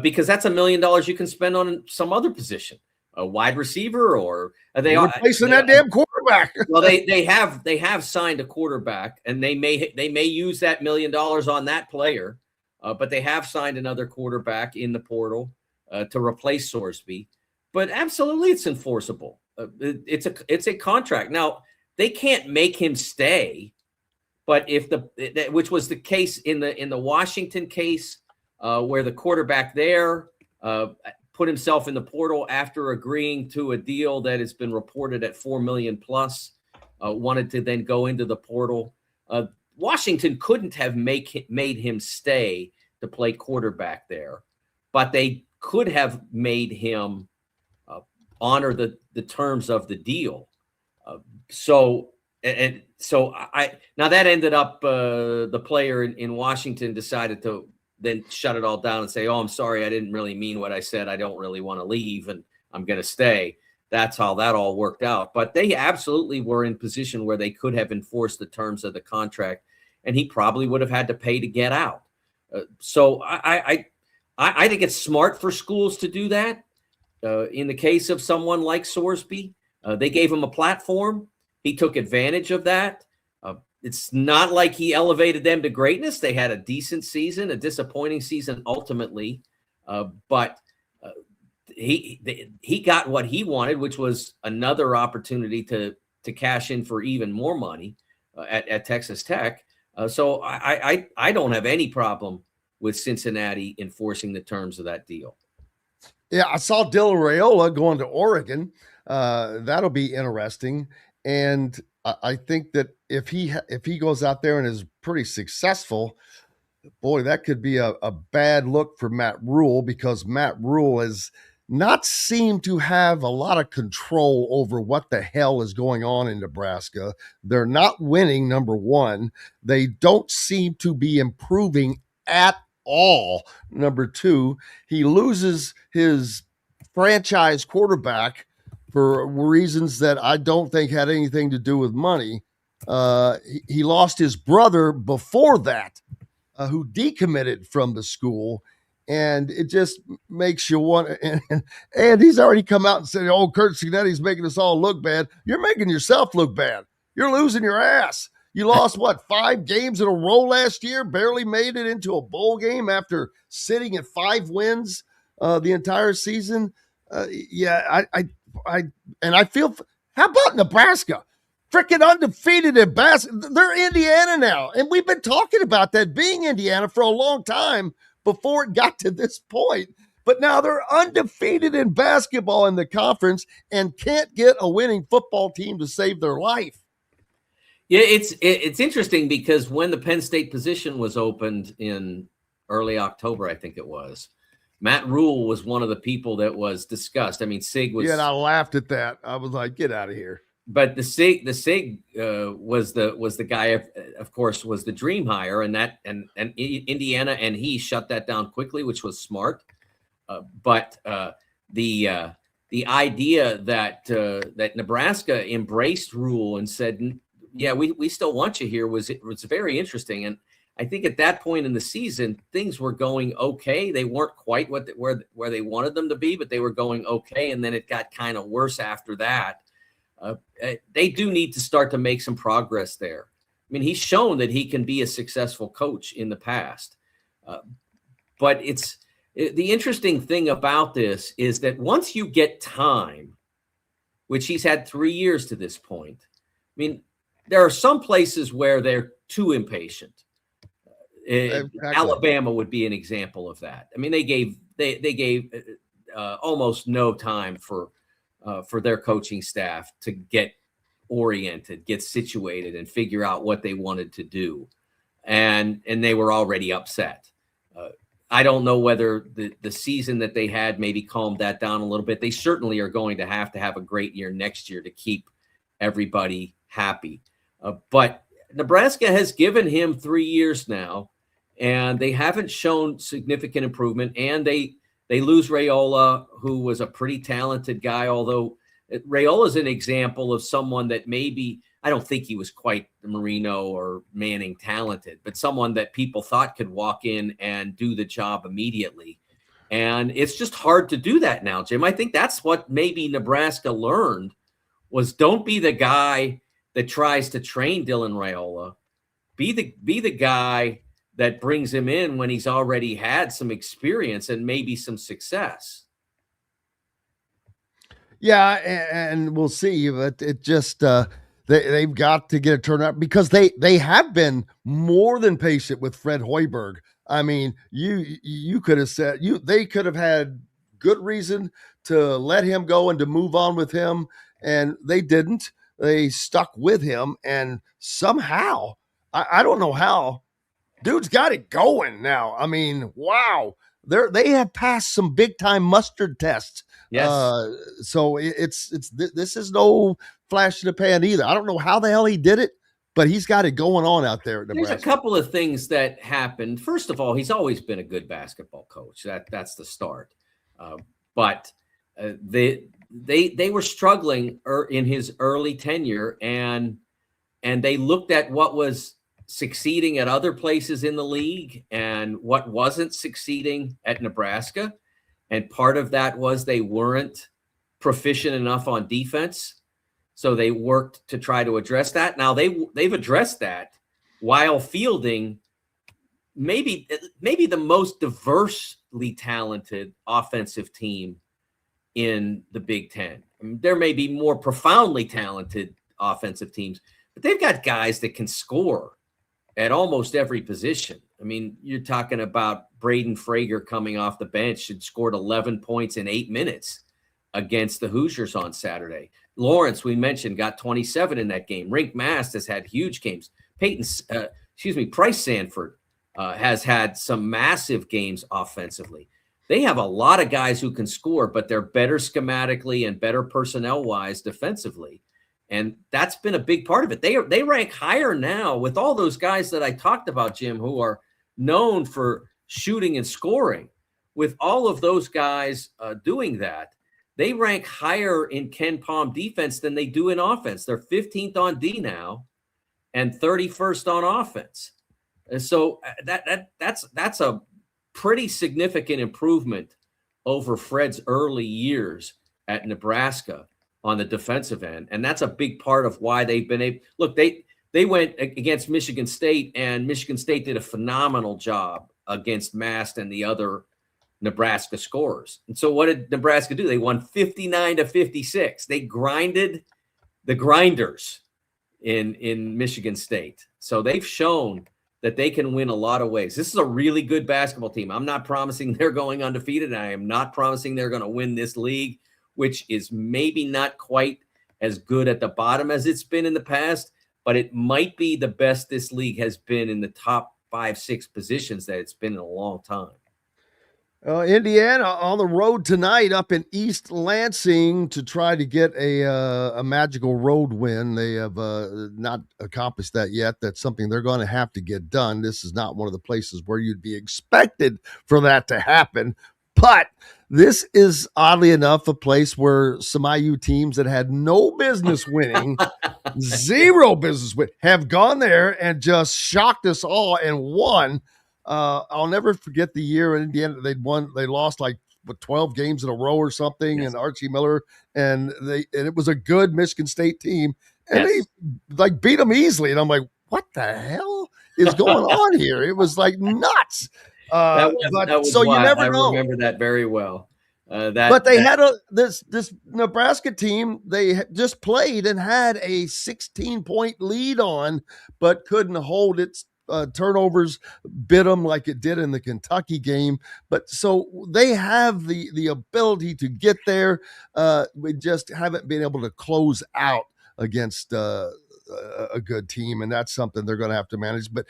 because that's $1 million you can spend on some other position, a wide receiver, or they are replacing that damn quarterback. Well, they have signed a quarterback, and they may use that $1 million on that player, but they have signed another quarterback in the portal to replace Sorsby. But absolutely, it's enforceable. It's a contract. Now, they can't make him stay, but which was the case in the Washington case, where the quarterback there put himself in the portal after agreeing to a deal that has been reported at $4 million plus, wanted to then go into the portal. Washington couldn't have made him stay to play quarterback there, but they could have made him honor the terms of the deal. So now that ended up the player in Washington decided to then shut it all down and say, "Oh, I'm sorry, I didn't really mean what I said. I don't really want to leave, and I'm going to stay." That's how that all worked out. But they absolutely were in position where they could have enforced the terms of the contract, and he probably would have had to pay to get out. So I think it's smart for schools to do that. In the case of someone like Sorsby, they gave him a platform. He took advantage of that. It's not like he elevated them to greatness. They had a decent season, a disappointing season ultimately, but he got what he wanted, which was another opportunity to cash in for even more money at Texas Tech. So I don't have any problem with Cincinnati enforcing the terms of that deal. Yeah, I saw Dylan Raiola going to Oregon. That'll be interesting. And I think that if he goes out there and is pretty successful, boy, that could be a bad look for Matt Rule, because Matt Rule has not seemed to have a lot of control over what the hell is going on in Nebraska. They're not winning, number one. They don't seem to be improving at all. Number two, he loses his franchise quarterback for reasons that I don't think had anything to do with money. He lost his brother before that, who decommitted from the school. And it just makes you want to, and he's already come out and said, "Oh, Kurt Cignetti's making us all look bad." You're making yourself look bad. You're losing your ass. You lost, 5 games in a row last year, barely made it into a bowl game after sitting at 5 wins the entire season. I feel, how about Nebraska? Freaking undefeated in basketball. They're Indiana now. And we've been talking about that being Indiana for a long time before it got to this point. But now they're undefeated in basketball in the conference and can't get a winning football team to save their life. Yeah, it's interesting because when the Penn State position was opened in early October, I think it was, Matt Rule was one of the people that was discussed. I mean, Sig was. Yeah, and I laughed at that. I was like, "Get out of here." But the Sig was the guy, of course, was the dream hire, and Indiana and he shut that down quickly, which was smart. But the idea that Nebraska embraced Rule and said, "Yeah, we still want you here," was very interesting. And I think at that point in the season, things were going okay. They weren't quite where they wanted them to be, but they were going okay. And then it got kind of worse after that. They do need to start to make some progress there. I mean, he's shown that he can be a successful coach in the past. But the interesting thing about this is that once you get time, which he's had 3 years to this point, I mean, there are some places where they're too impatient. Exactly. Alabama would be an example of that. I mean, they gave almost no time for their coaching staff to get oriented, get situated, and figure out what they wanted to do, and they were already upset. I don't know whether the season that they had maybe calmed that down a little bit. They certainly are going to have a great year next year to keep everybody happy. But Nebraska has given him 3 years now, and they haven't shown significant improvement. And they lose Raiola, who was a pretty talented guy, although Raiola is an example of someone that maybe, I don't think he was quite Marino or Manning talented, but someone that people thought could walk in and do the job immediately. And it's just hard to do that now, Jim. I think that's what maybe Nebraska learned was don't be the guy that tries to train Dylan Raiola. Be the guy that brings him in when he's already had some experience and maybe some success. Yeah, and we'll see. But it just they've got to get a turnout because they have been more than patient with Fred Hoiberg. I mean, you could have said they could have had good reason to let him go and to move on with him, and they didn't. They stuck with him, and somehow I don't know how. Dude's got it going now. I mean, wow. They have passed some big time mustard tests. Yes. So this is no flash in the pan either. I don't know how the hell he did it, but he's got it going on out there at Nebraska. There's a couple of things that happened. First of all, he's always been a good basketball coach. That's the start. But they were struggling in his early tenure, and they looked at what was succeeding at other places in the league and what wasn't succeeding at Nebraska. And part of that was they weren't proficient enough on defense. So they worked to try to address that. Now they've addressed that while fielding maybe the most diversely talented offensive team in the Big Ten. I mean, there may be more profoundly talented offensive teams, but they've got guys that can score at almost every position. I mean, you're talking about Braden Frager coming off the bench and scored 11 points in 8 minutes against the Hoosiers on Saturday. Lawrence, we mentioned, got 27 in that game. Rink Mast has had huge games. Price Sanford has had some massive games offensively. They have a lot of guys who can score, but they're better schematically and better personnel-wise defensively. And that's been a big part of it. They rank higher now with all those guys that I talked about, Jim, who are known for shooting and scoring. With all of those guys doing that, they rank higher in Ken Palm defense than they do in offense. They're 15th on D now and 31st on offense. And so that's a pretty significant improvement over Fred's early years at Nebraska on the defensive end. And that's a big part of why they've been able. Look, they went against Michigan State, and Michigan State did a phenomenal job against Mast and the other Nebraska scorers. And so what did Nebraska do? They won 59-56. They grinded the grinders in Michigan State. So they've shown that they can win a lot of ways. This is a really good basketball team. I'm not promising they're going undefeated. And I am not promising they're going to win this league, which is maybe not quite as good at the bottom as it's been in the past, but it might be the best this league has been in the top 5-6 positions that it's been in a long time. Indiana on the road tonight up in East Lansing to try to get a magical road win. They have not accomplished that yet. That's something they're going to have to get done. This is not one of the places where you'd be expected for that to happen. But this is oddly enough a place where some IU teams that had no business winning, zero business win, have gone there and just shocked us all and won. I'll never forget the year in Indiana they lost like 12 games in a row or something, Yes. and Archie Miller, and it was a good Michigan State team, and they like beat them easily. And I'm like, what the hell is going on here? It was like nuts. That was so you never I know. remember that very well. But they had this Nebraska team they just played and had a 16-point lead on, but couldn't hold its turnovers, bit them like it did in the Kentucky game. But so they have the ability to get there. We just haven't been able to close out against a good team, and that's something they're going to have to manage. But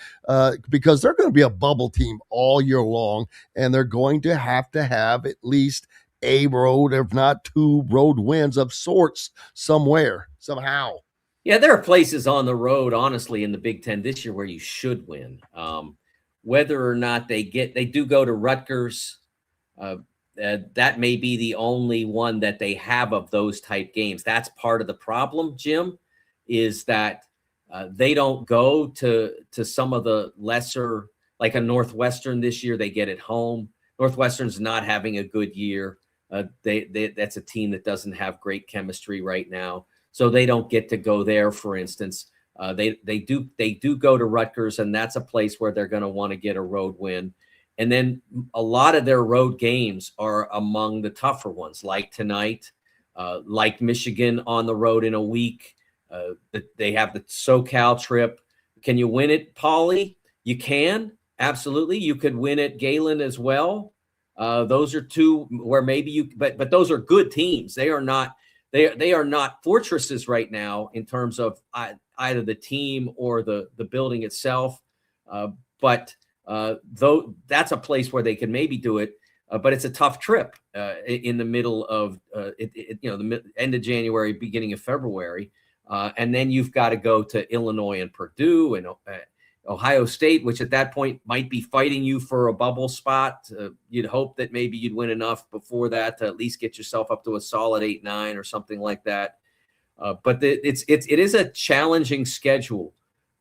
because they're going to be a bubble team all year long, and they're going to have at least a road, if not 2 road wins of sorts somewhere, somehow. Yeah, there are places on the road, honestly, in the Big Ten this year where you should win. Whether or not they do go to Rutgers. That may be the only one that they have of those type games. That's part of the problem, Jim, is that they don't go to some of the lesser, like a Northwestern this year. They get it home. Northwestern's not having a good year. That's a team that doesn't have great chemistry right now. So they don't get to go there, for instance. They do go to Rutgers, and that's a place where they're going to want to get a road win. And then a lot of their road games are among the tougher ones, like tonight, like Michigan on the road in a week. They have the SoCal trip. Can you win it, Pauly? You can. Absolutely. You could win at Galen as well. Those are 2 where maybe but those are good teams. They are not fortresses right now in terms of either the team or the building itself. But though that's a place where they can maybe do it, but it's a tough trip in the middle of the end of January, beginning of February, and then you've got to go to Illinois and Purdue and Ohio State, which at that point might be fighting you for a bubble spot. You'd hope that maybe you'd win enough before that to at least get yourself up to a solid 8-9 or something like that. But it is a challenging schedule,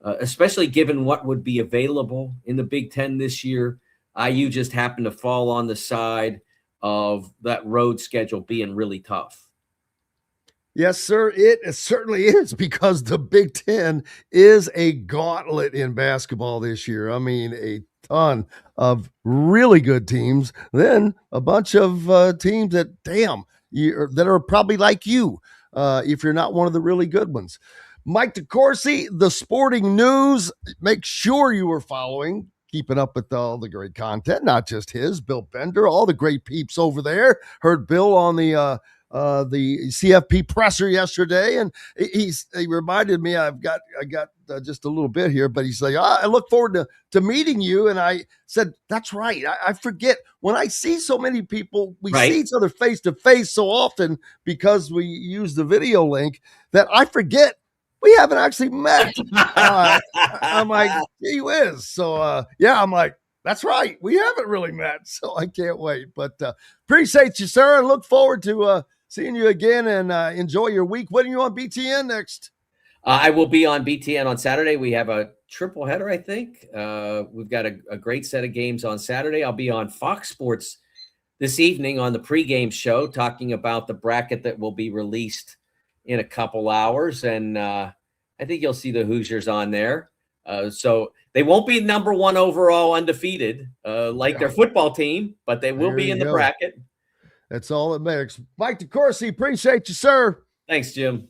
especially given what would be available in the Big Ten this year. IU just happened to fall on the side of that road schedule being really tough. Yes, sir. It certainly is, because the Big Ten is a gauntlet in basketball this year. I mean, a ton of really good teams, then a bunch of teams that, that are probably like you, if you're not one of the really good ones. Mike DeCourcy, the sporting news. Make sure you are following, keeping up with all the great content, not just his, Bill Bender, all the great peeps over there. Heard Bill on the CFP presser yesterday, and he reminded me I got just a little bit here, but he's like, I look forward to meeting you. And I said, that's right. I forget when I see so many people, we see each other face to face so often because we use the video link, that I forget we haven't actually met. I'm like, gee whiz. So I'm like, that's right. We haven't really met. So I can't wait, but appreciate you, sir. And look forward to seeing you again, and enjoy your week. When are you on BTN next? I will be on BTN on Saturday. We have a triple header, I think. We've got a great set of games on Saturday. I'll be on Fox Sports this evening on the pregame show, talking about the bracket that will be released in a couple hours. And I think you'll see the Hoosiers on there. So they won't be number 1 overall undefeated like their football team, but they will be in the bracket. That's all that matters. Mike DeCourcy, appreciate you, sir. Thanks, Jim.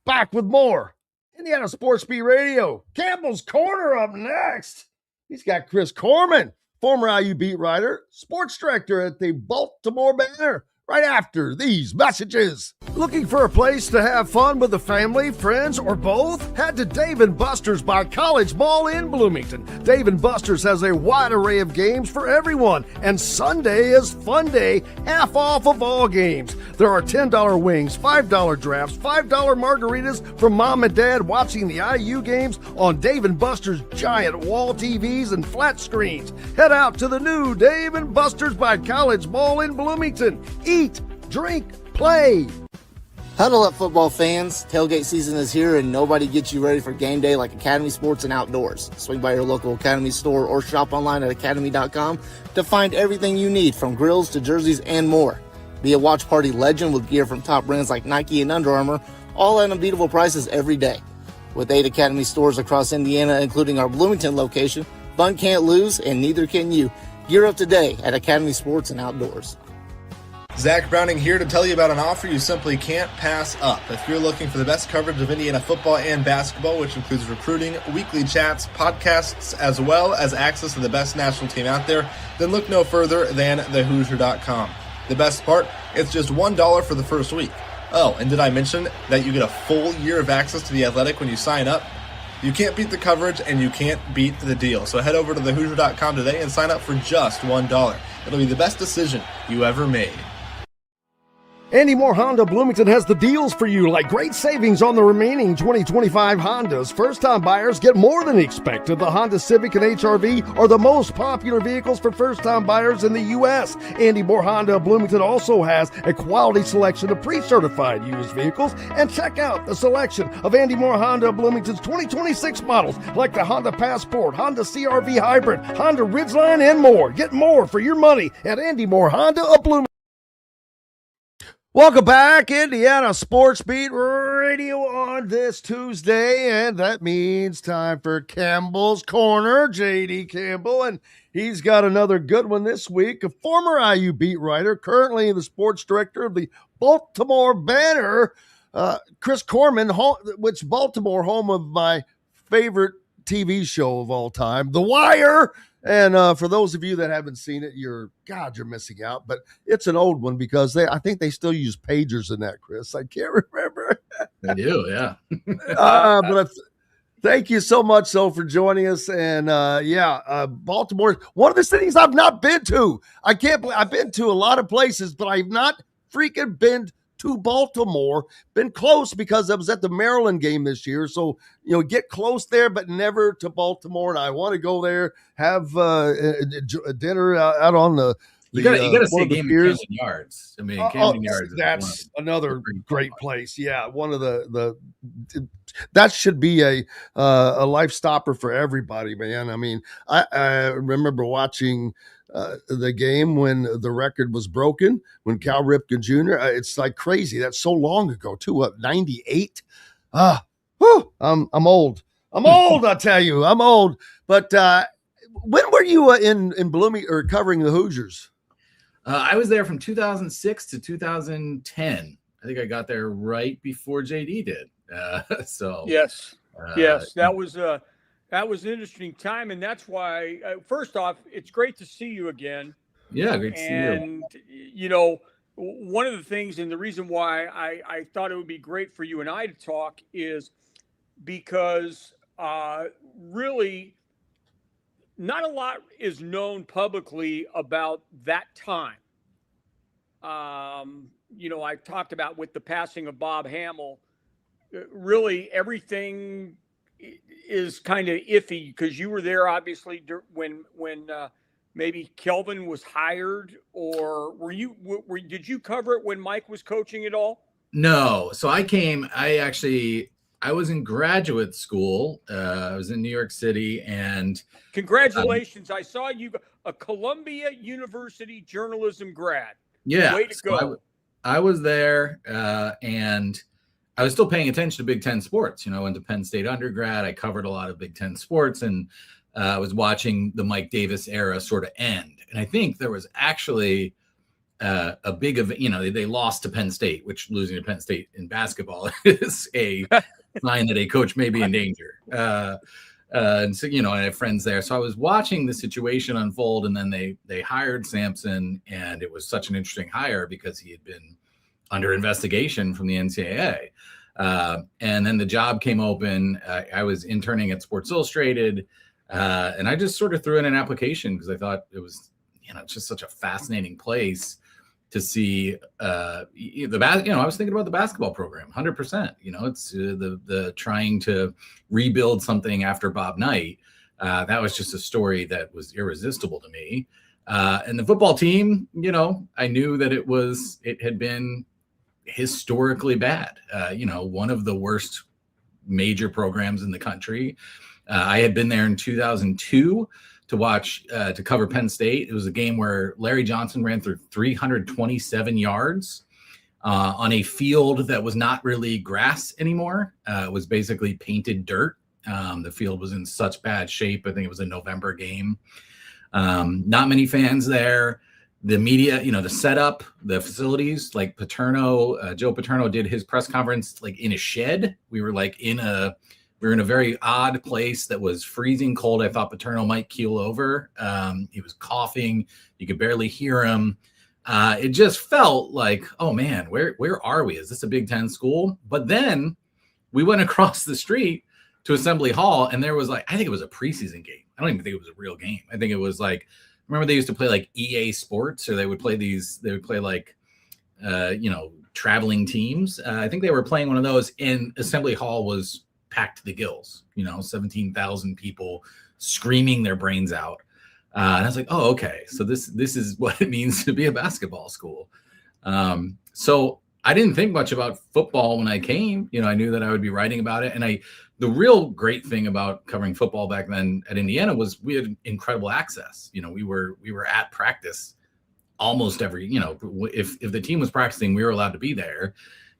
Back with more Indiana Sports Beat Radio. Campbell's Corner up next. He's got Chris Korman, former IU beat writer, sports director at the Baltimore Banner, right after these messages. Looking for a place to have fun with the family, friends, or both? Head to Dave & Buster's by College Mall in Bloomington. Dave & Buster's has a wide array of games for everyone, and Sunday is fun day, half off of all games. There are $10 wings, $5 drafts, $5 margaritas for mom and dad watching the IU games on Dave & Buster's giant wall TVs and flat screens. Head out to the new Dave & Buster's by College Mall in Bloomington. Eat, drink, play. Huddle up, football fans. Tailgate season is here, and nobody gets you ready for game day like Academy Sports and Outdoors. Swing by your local Academy store or shop online at academy.com to find everything you need, from grills to jerseys and more. Be a watch party legend with gear from top brands like Nike and Under Armour, all at unbeatable prices every day. With 8 Academy stores across Indiana, including our Bloomington location, fun can't lose, and neither can you. Gear up today at Academy Sports and Outdoors. Zach Browning here to tell you about an offer you simply can't pass up. If you're looking for the best coverage of Indiana football and basketball, which includes recruiting, weekly chats, podcasts, as well as access to the best national team out there, then look no further than thehoosier.com. The best part, it's just $1 for the first week. Oh, and did I mention that you get a full year of access to The Athletic when you sign up? You can't beat the coverage, and you can't beat the deal. So head over to thehoosier.com today and sign up for just $1. It'll be the best decision you ever made. Andy Moore Honda Bloomington has the deals for you, like great savings on the remaining 2025 Hondas. First-time buyers get more than expected. The Honda Civic and HR-V are the most popular vehicles for first-time buyers in the U.S. Andy Moore Honda Bloomington also has a quality selection of pre-certified used vehicles. And check out the selection of Andy Moore Honda Bloomington's 2026 models, like the Honda Passport, Honda CR-V Hybrid, Honda Ridgeline, and more. Get more for your money at Andy Moore Honda of Bloomington. Welcome back, Indiana Sports Beat Radio on this Tuesday, and that means time for Campbell's Corner, J.D. Campbell, and he's got another good one this week. A former IU beat writer, currently the sports director of the Baltimore Banner, Chris Korman, which Baltimore, home of my favorite TV show of all time, The Wire. And for those of you that haven't seen it, you're missing out. But it's an old one because I think they still use pagers in that, Chris. I can't remember. They do, yeah. But thank you so much, for joining us. And Baltimore, one of the cities I've not been to. I can't believe I've been to a lot of places, but I've not freaking been to Baltimore. Been close because I was at the Maryland game this year. So, get close there, but never to Baltimore. And I want to go there, have a dinner out on the You got to see a game in Camden Yards. I mean, Camden Yards. That's another great place. Yeah, one of the that should be a life stopper for everybody, man. I mean, I remember watching the game when the record was broken, when Cal Ripken Jr. It's like crazy. That's so long ago, too. 98. I'm old. I'm old. I tell you, I'm old. But when were you in Blooming or covering the Hoosiers? I was there from 2006 to 2010. I think I got there right before JD did. Yes, that was an interesting time, and that's why. First off, it's great to see you again. Yeah, great to see you. And one of the things, and the reason why I thought it would be great for you and I to talk is because really not a lot is known publicly about that time. I talked about with the passing of Bob Hamill, really everything is kind of iffy because you were there obviously when maybe Kelvin was hired, or did you cover it when Mike was coaching at all? No. So I was in graduate school. I was in New York City, and congratulations. I saw you a Columbia University journalism grad. Yeah. Way to go. I was there, and I was still paying attention to Big Ten sports. I went to Penn State undergrad. I covered a lot of Big Ten sports, and I was watching the Mike Davis era sort of end. And I think there was actually a big of, they lost to Penn State, which losing to Penn State in basketball is a sign that a coach may be in danger. And so, I have friends there. So I was watching the situation unfold, and then they hired Sampson, and it was such an interesting hire because he had been under investigation from the NCAA. And then the job came open. I was interning at Sports Illustrated, and I just sort of threw in an application because I thought it was, it's just such a fascinating place to see I was thinking about the basketball program 100%. It's the trying to rebuild something after Bob Knight. That was just a story that was irresistible to me. And the football team, I knew that it had been historically bad. One of the worst major programs in the country. I had been there in 2002 to cover Penn State. It was a game where Larry Johnson ran through 327 yards on a field that was not really grass anymore. It was basically painted dirt. The field was in such bad shape. I think it was a November game. Not many fans there. The media, the setup, the facilities, like Joe Paterno did his press conference like in a shed. We were in a very odd place that was freezing cold. I thought Paterno might keel over. He was coughing. You could barely hear him. It just felt like, oh man, where are we? Is this a Big Ten school? But then we went across the street to Assembly Hall, and there was I think it was a preseason game. I don't even think it was a real game. I think it was remember they used to play EA Sports, or they would play traveling teams. I think they were playing one of those, and Assembly Hall was packed to the gills, 17,000 people screaming their brains out. And I was like, oh, okay. So this is what it means to be a basketball school. So I didn't think much about football when I came. I knew that I would be writing about it. And the real great thing about covering football back then at Indiana was we had incredible access. We were at practice almost every, if the team was practicing, we were allowed to be there.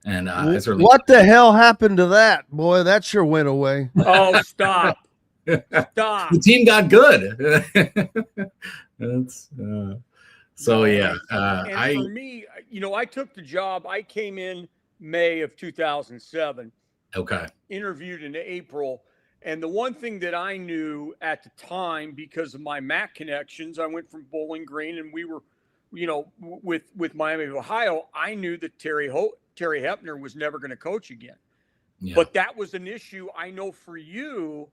And what the hell happened to that, boy? That sure went away. Oh, stop. Stop. The team got good. For me, I took the job. I came in May of 2007. Okay. Interviewed in April. And the one thing that I knew at the time, because of my MAC connections, I went from Bowling Green, and we were, with Miami of Ohio, I knew that Terry Hepner was never going to coach again. Yeah. But that was an issue I know for you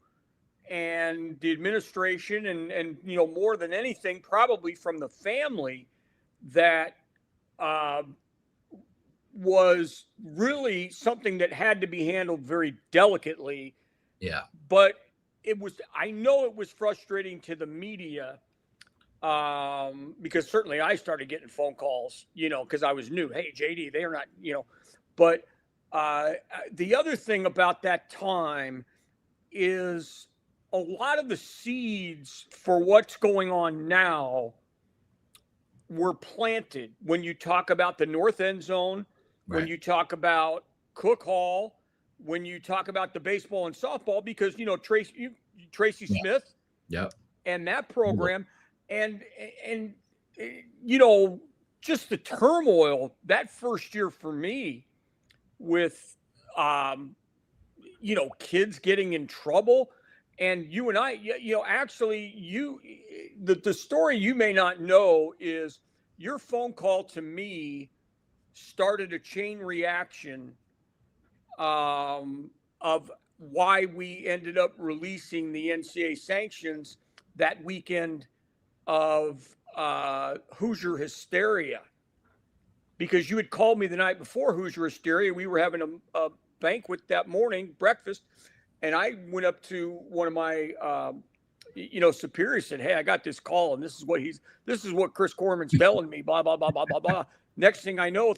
and the administration and more than anything, probably from the family, that was really something that had to be handled very delicately. Yeah. But I know it was frustrating to the media, because certainly I started getting phone calls, because I was new. Hey, JD, they are not, but the other thing about that time is a lot of the seeds for what's going on now were planted when you talk about the North End Zone, right, when you talk about Cook Hall, when you talk about the baseball and softball, because, Tracy Smith, yep, and that program, and just the turmoil that first year for me with, kids getting in trouble. And you and I, actually, the story you may not know is your phone call to me started a chain reaction of why we ended up releasing the NCAA sanctions that weekend of Hoosier Hysteria. Because you had called me the night before Hoosier Hysteria. We were having a banquet that morning, breakfast. And I went up to one of my, superiors, said, "Hey, I got this call, and this is what Chris Korman's telling me, blah, blah, blah, blah, blah, blah." Next thing I know,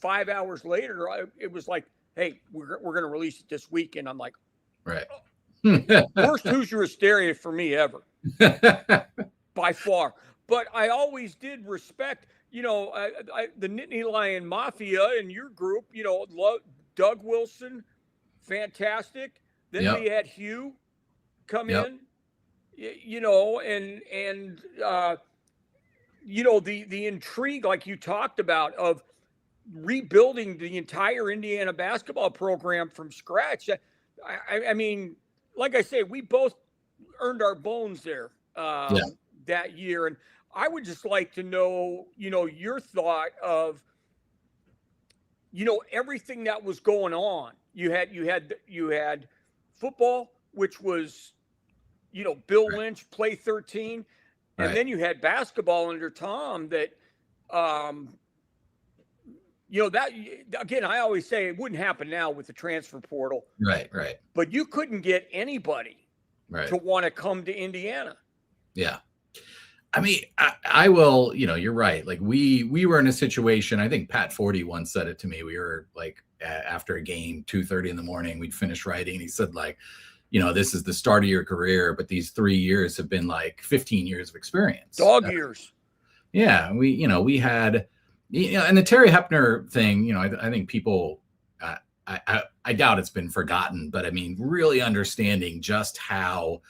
5 hours later, it was like, "Hey, we're going to release it this week." And I'm like, right. Worst Hoosier Hysteria for me ever, by far. But I always did respect, the Nittany Lion Mafia and your group, love Doug Wilson, fantastic. Then yep, we had Hugh come yep, in, the intrigue, like you talked about, of rebuilding the entire Indiana basketball program from scratch. I mean, like I say, we both earned our bones there that year. And I would just like to know, your thought of, everything that was going on. You had football, which was, Bill Lynch, play 13. And then you had basketball under Tom that, that, again, I always say it wouldn't happen now with the transfer portal. Right. But you couldn't get anybody to want to come to Indiana. Yeah. I mean, I will, you're right. Like we were in a situation, I think Pat Forty once said it to me. We were like, after a game, 2:30 in the morning, we'd finish writing. He said, like, this is the start of your career, but these 3 years have been like 15 years of experience. Dog years. Yeah. We had, and the Terry Hepner thing, I think people, I doubt it's been forgotten, but I mean, really understanding just how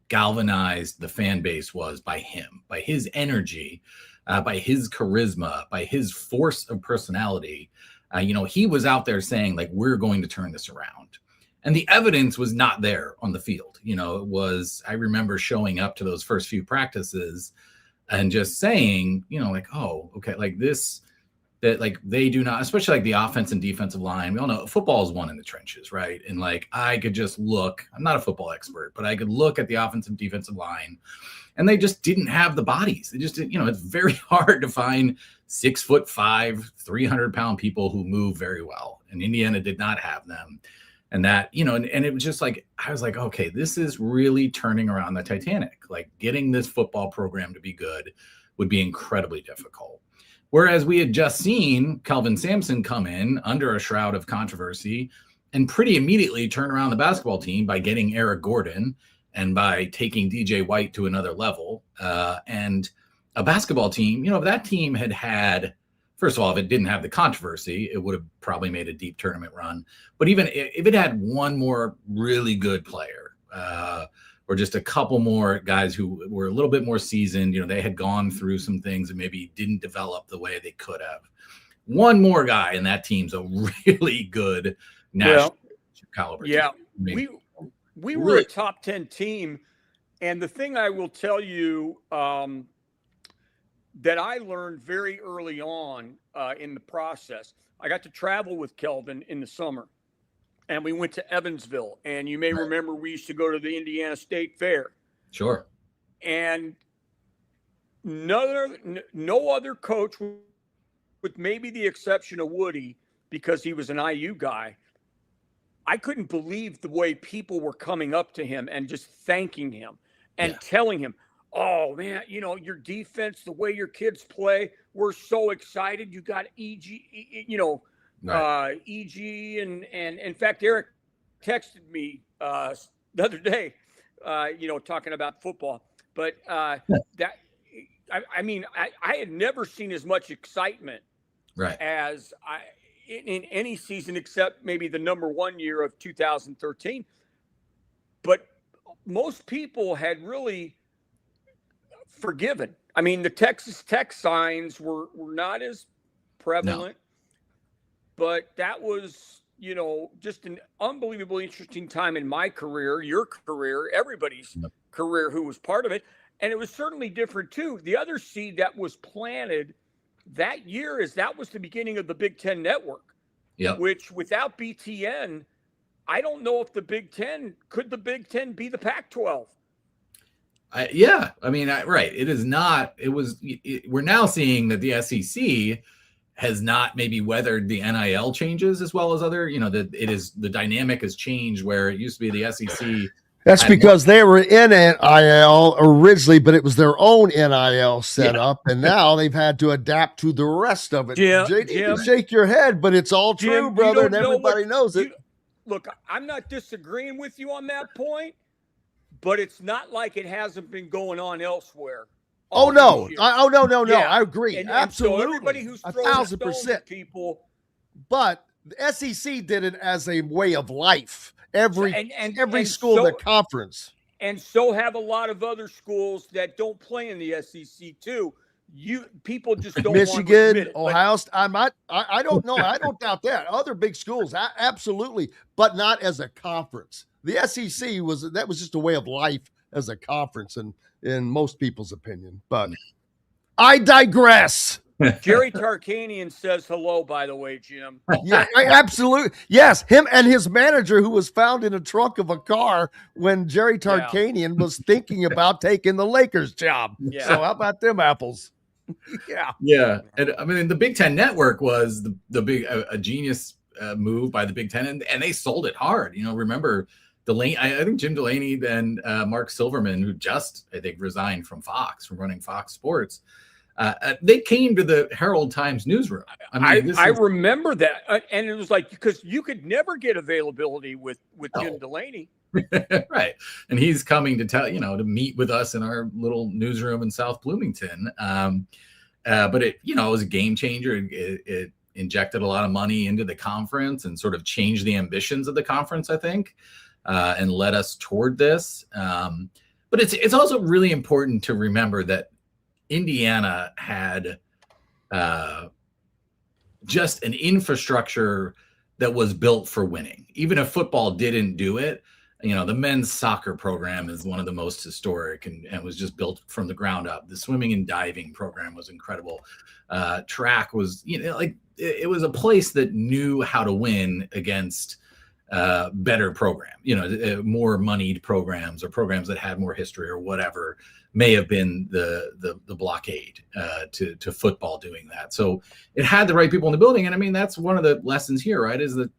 galvanized the fan base was by him, by his energy, by his charisma, by his force of personality. He was out there saying, like, we're going to turn this around. And the evidence was not there on the field. I remember showing up to those first few practices and just saying, like, oh, okay, like this, that like they do not, especially like the offense and defensive line. We all know football is won in the trenches, right? And like I could just look, I'm not a football expert, but I could look at the offensive defensive line and they just didn't have the bodies. They just, it's very hard to find 6'5", 300-pound people who move very well. And Indiana did not have them. And that, and it was just like, I was like, okay, this is really turning around the Titanic. Like getting this football program to be good would be incredibly difficult. Whereas we had just seen Kelvin Sampson come in under a shroud of controversy and pretty immediately turn around the basketball team by getting Eric Gordon and by taking DJ White to another level. And a basketball team, if that team had, first of all, if it didn't have the controversy, it would have probably made a deep tournament run. But even if it had one more really good player, or just a couple more guys who were a little bit more seasoned, they had gone through some things and maybe didn't develop the way they could have. One more guy and that team's a really good national caliber team. I mean, we were a top 10 team. And the thing I will tell you that I learned very early on in the process, I got to travel with Kelvin in the summer. And we went to Evansville, and you may remember we used to go to the Indiana State Fair. Sure. And no other coach, with maybe the exception of Woody, because he was an IU guy, I couldn't believe the way people were coming up to him and just thanking him and telling him, oh, man, your defense, the way your kids play, we're so excited. You got EG, EG, and in fact, Eric texted me the other day, talking about football. But I had never seen as much excitement as in any season except maybe the number one year of 2013. But most people had really forgiven. I mean, the Texas Tech signs were not as prevalent. No. But that was, just an unbelievably interesting time in my career, your career, everybody's career who was part of it. And it was certainly different, too. The other seed that was planted that year that was the beginning of the Big Ten Network, which without BTN, I don't know if the Big Ten be the Pac-12? Right. It is not. We're now seeing that the SEC has not maybe weathered the NIL changes as well as other, the dynamic has changed where it used to be the SEC. That's because they were in NIL originally, but it was their own NIL setup, and now they've had to adapt to the rest of it. Jim, you shake your head, but it's all true, brother, and everybody knows it. Look, I'm not disagreeing with you on that point, but it's not like it hasn't been going on elsewhere. Oh no! No! I agree. Absolutely, so everybody who's throwing 1,000%. People, but the SEC did it as a way of life. Every school in the conference, and so have a lot of other schools that don't play in the SEC too. People just don't. Michigan, Ohio State. I don't know. I don't doubt that. Other big schools, absolutely, but not as a conference. The SEC was just a way of life as a conference in most people's opinion. But I digress. Jerry Tarkanian says hello, by the way, Jim. Yeah, absolutely. Yes, him and his manager, who was found in a trunk of a car when Jerry Tarkanian was thinking about taking the Lakers job. Yeah. So how about them apples? Yeah. And I mean, the Big Ten Network was the big, a genius move by the Big Ten, and they sold it hard. Remember Delaney, I think Jim Delaney and Mark Silverman, who just, I think, resigned from running Fox Sports. They came to the Herald Times newsroom. I remember that, and it was like, because you could never get availability with Jim Delaney, right? And he's coming to to meet with us in our little newsroom in South Bloomington. But it was a game changer. It injected a lot of money into the conference and sort of changed the ambitions of the conference, I think, and led us toward this. But it's also really important to remember that Indiana had just an infrastructure that was built for winning. Even if football didn't do it, the men's soccer program is one of the most historic and was just built from the ground up. The swimming and diving program was incredible. Track was, it was a place that knew how to win against better program, more moneyed programs or programs that had more history or whatever may have been the blockade to football doing that. So it had the right people in the building. And I mean, that's one of the lessons here, right? Is that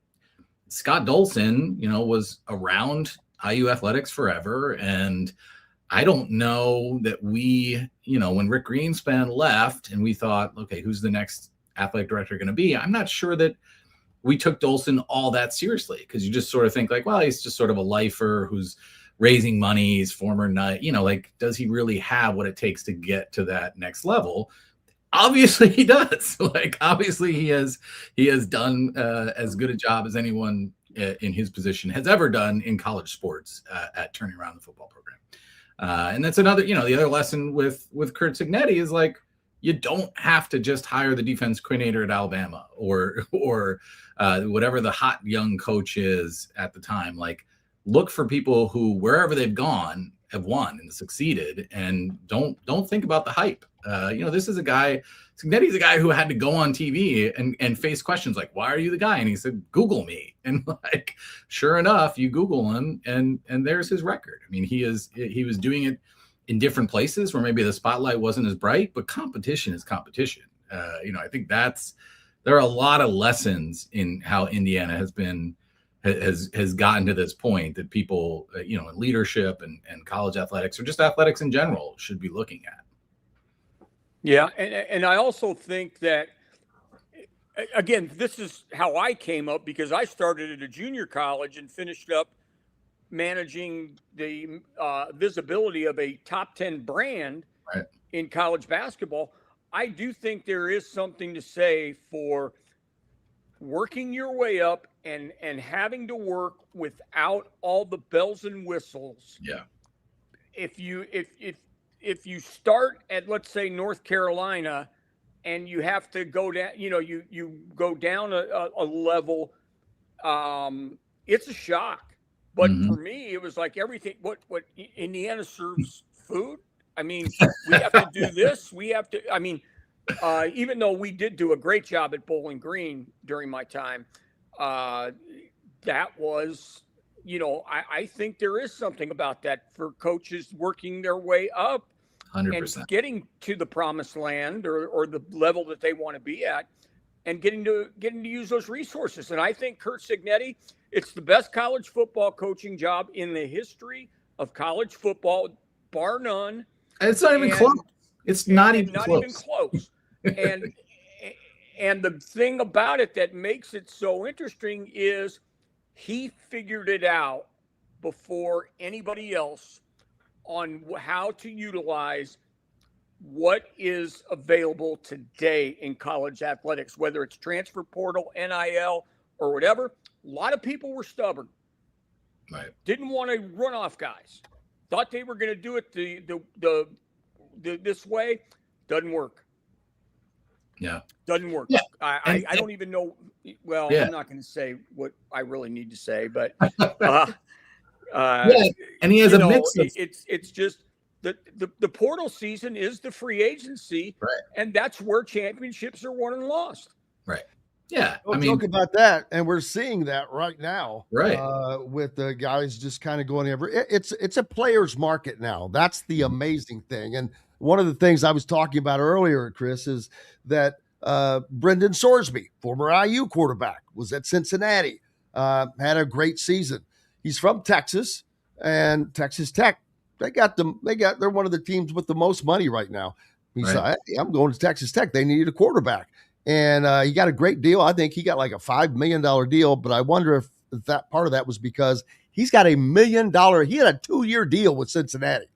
Scott Dolson, was around IU athletics forever. And I don't know that we, when Rick Greenspan left and we thought, okay, who's the next athletic director going to be? I'm not sure that we took Dolson all that seriously, because you just sort of think like, well, he's just sort of a lifer who's raising money, he's former night, does he really have what it takes to get to that next level? Obviously he does. Obviously he has done as good a job as anyone in his position has ever done in college sports at turning around the football program. And that's another, the other lesson with Curt Cignetti is like, you don't have to just hire the defense coordinator at Alabama or whatever the hot young coach is at the time. Like, look for people who, wherever they've gone, have won and succeeded, and don't think about the hype. This is a guy, Cignetti's a guy who had to go on TV and face questions like, why are you the guy? And he said, Google me. And sure enough, you Google him and there's his record. I mean, he was doing it in different places where maybe the spotlight wasn't as bright, but competition is competition. I think there are a lot of lessons in how Indiana has gotten to this point that people, in leadership and college athletics or just athletics in general should be looking at. Yeah. And I also think that, again, this is how I came up, because I started at a junior college and finished up managing the visibility of a top 10 brand in college basketball. I do think there is something to say for working your way up and having to work without all the bells and whistles. Yeah. If you start at, let's say, North Carolina, and you have to go down, you go down a level, it's a shock. But for me, it was like everything. What Indiana serves food. I mean, we have to do this. We have to. I mean, even though we did do a great job at Bowling Green during my time, that was, I think there is something about that for coaches working their way up 100%. and getting to the promised land or the level that they want to be at, and getting to use those resources. And I think Curt Cignetti, it's the best college football coaching job in the history of college football, bar none. It's not even close. It's not even close. And the thing about it that makes it so interesting is he figured it out before anybody else on how to utilize what is available today in college athletics, whether it's transfer portal, NIL, or whatever. A lot of people were stubborn. Right. Didn't want to run off guys. Thought they were going to do it the this way. Doesn't work. Yeah. Doesn't work. Yeah. I don't even know. Well, Yeah. I'm not going to say what I really need to say, but and he has a mix of. It's just the portal season is the free agency, right? And that's where championships are won and lost. Right. Yeah, Don't talk about that, and we're seeing that right now, right? With the guys just kind of going it's a player's market now. That's the amazing thing. And one of the things I was talking about earlier, Chris, is that Brendan Sorsby, former IU quarterback, was at Cincinnati, had a great season. He's from Texas, and Texas Tech, they're one of the teams with the most money right now. He said, hey, I'm going to Texas Tech. They needed a quarterback. And he got a great deal. I think he got like a $5 million deal, but I wonder if that part of that was because he's got $1 million. He had a 2-year deal with Cincinnati.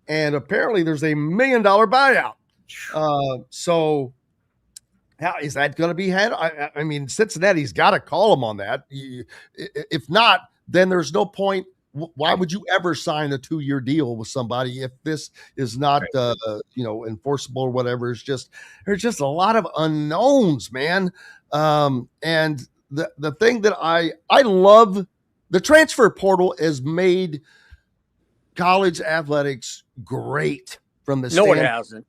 And apparently there's $1 million buyout. So how is that going to be handled? I mean, Cincinnati's got to call him on that. If not, then there's no point. Why would you ever sign a 2-year deal with somebody if this is not, enforceable or whatever? There's just a lot of unknowns, man. And the thing that I love, the transfer portal has made college athletics great from the standpoint. No, it hasn't.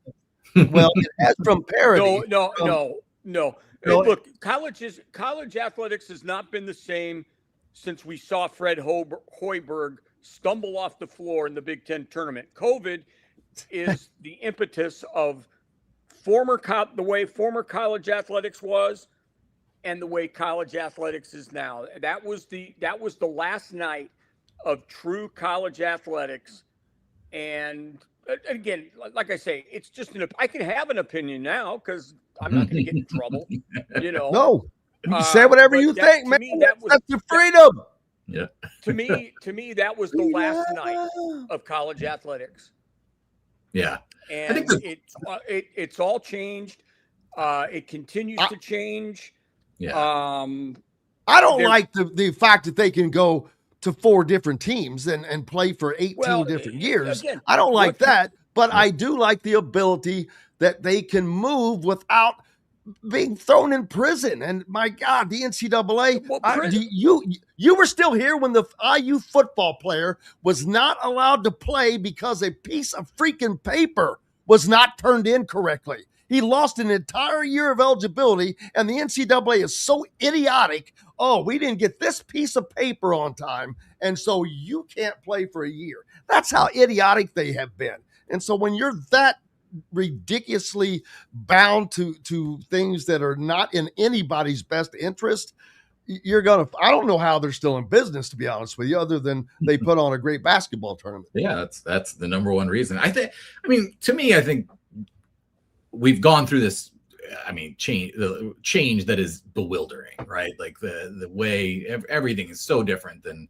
Well, it has from parity. No. Look, college athletics has not been the same since we saw Fred Hoiberg stumble off the floor in the Big Ten tournament. COVID is the impetus of the way former college athletics was and the way college athletics is now. That was the last night of true college athletics. And again, like I say, it's just I can have an opinion now because I'm not going to get in trouble. No. You can say whatever you think, man. That's your freedom. Yeah. To me, that was the last night of college athletics. Yeah. And I think it's all changed. It continues to change. Yeah. I don't like the fact that they can go to 4 different teams and play for 18 different years. Again, I don't like that, but I do like the ability that they can move without being thrown in prison. And my God, the NCAA, you were still here when the IU football player was not allowed to play because a piece of freaking paper was not turned in correctly. He lost an entire year of eligibility, and the NCAA is so idiotic. Oh, we didn't get this piece of paper on time, and so you can't play for a year. That's how idiotic they have been. And so when you're that ridiculously bound to things that are not in anybody's best interest, I don't know how they're still in business, to be honest with you, other than they put on a great basketball tournament. Yeah, that's the number one reason. I think we've gone through this, change that is bewildering, right? Like the way everything is so different than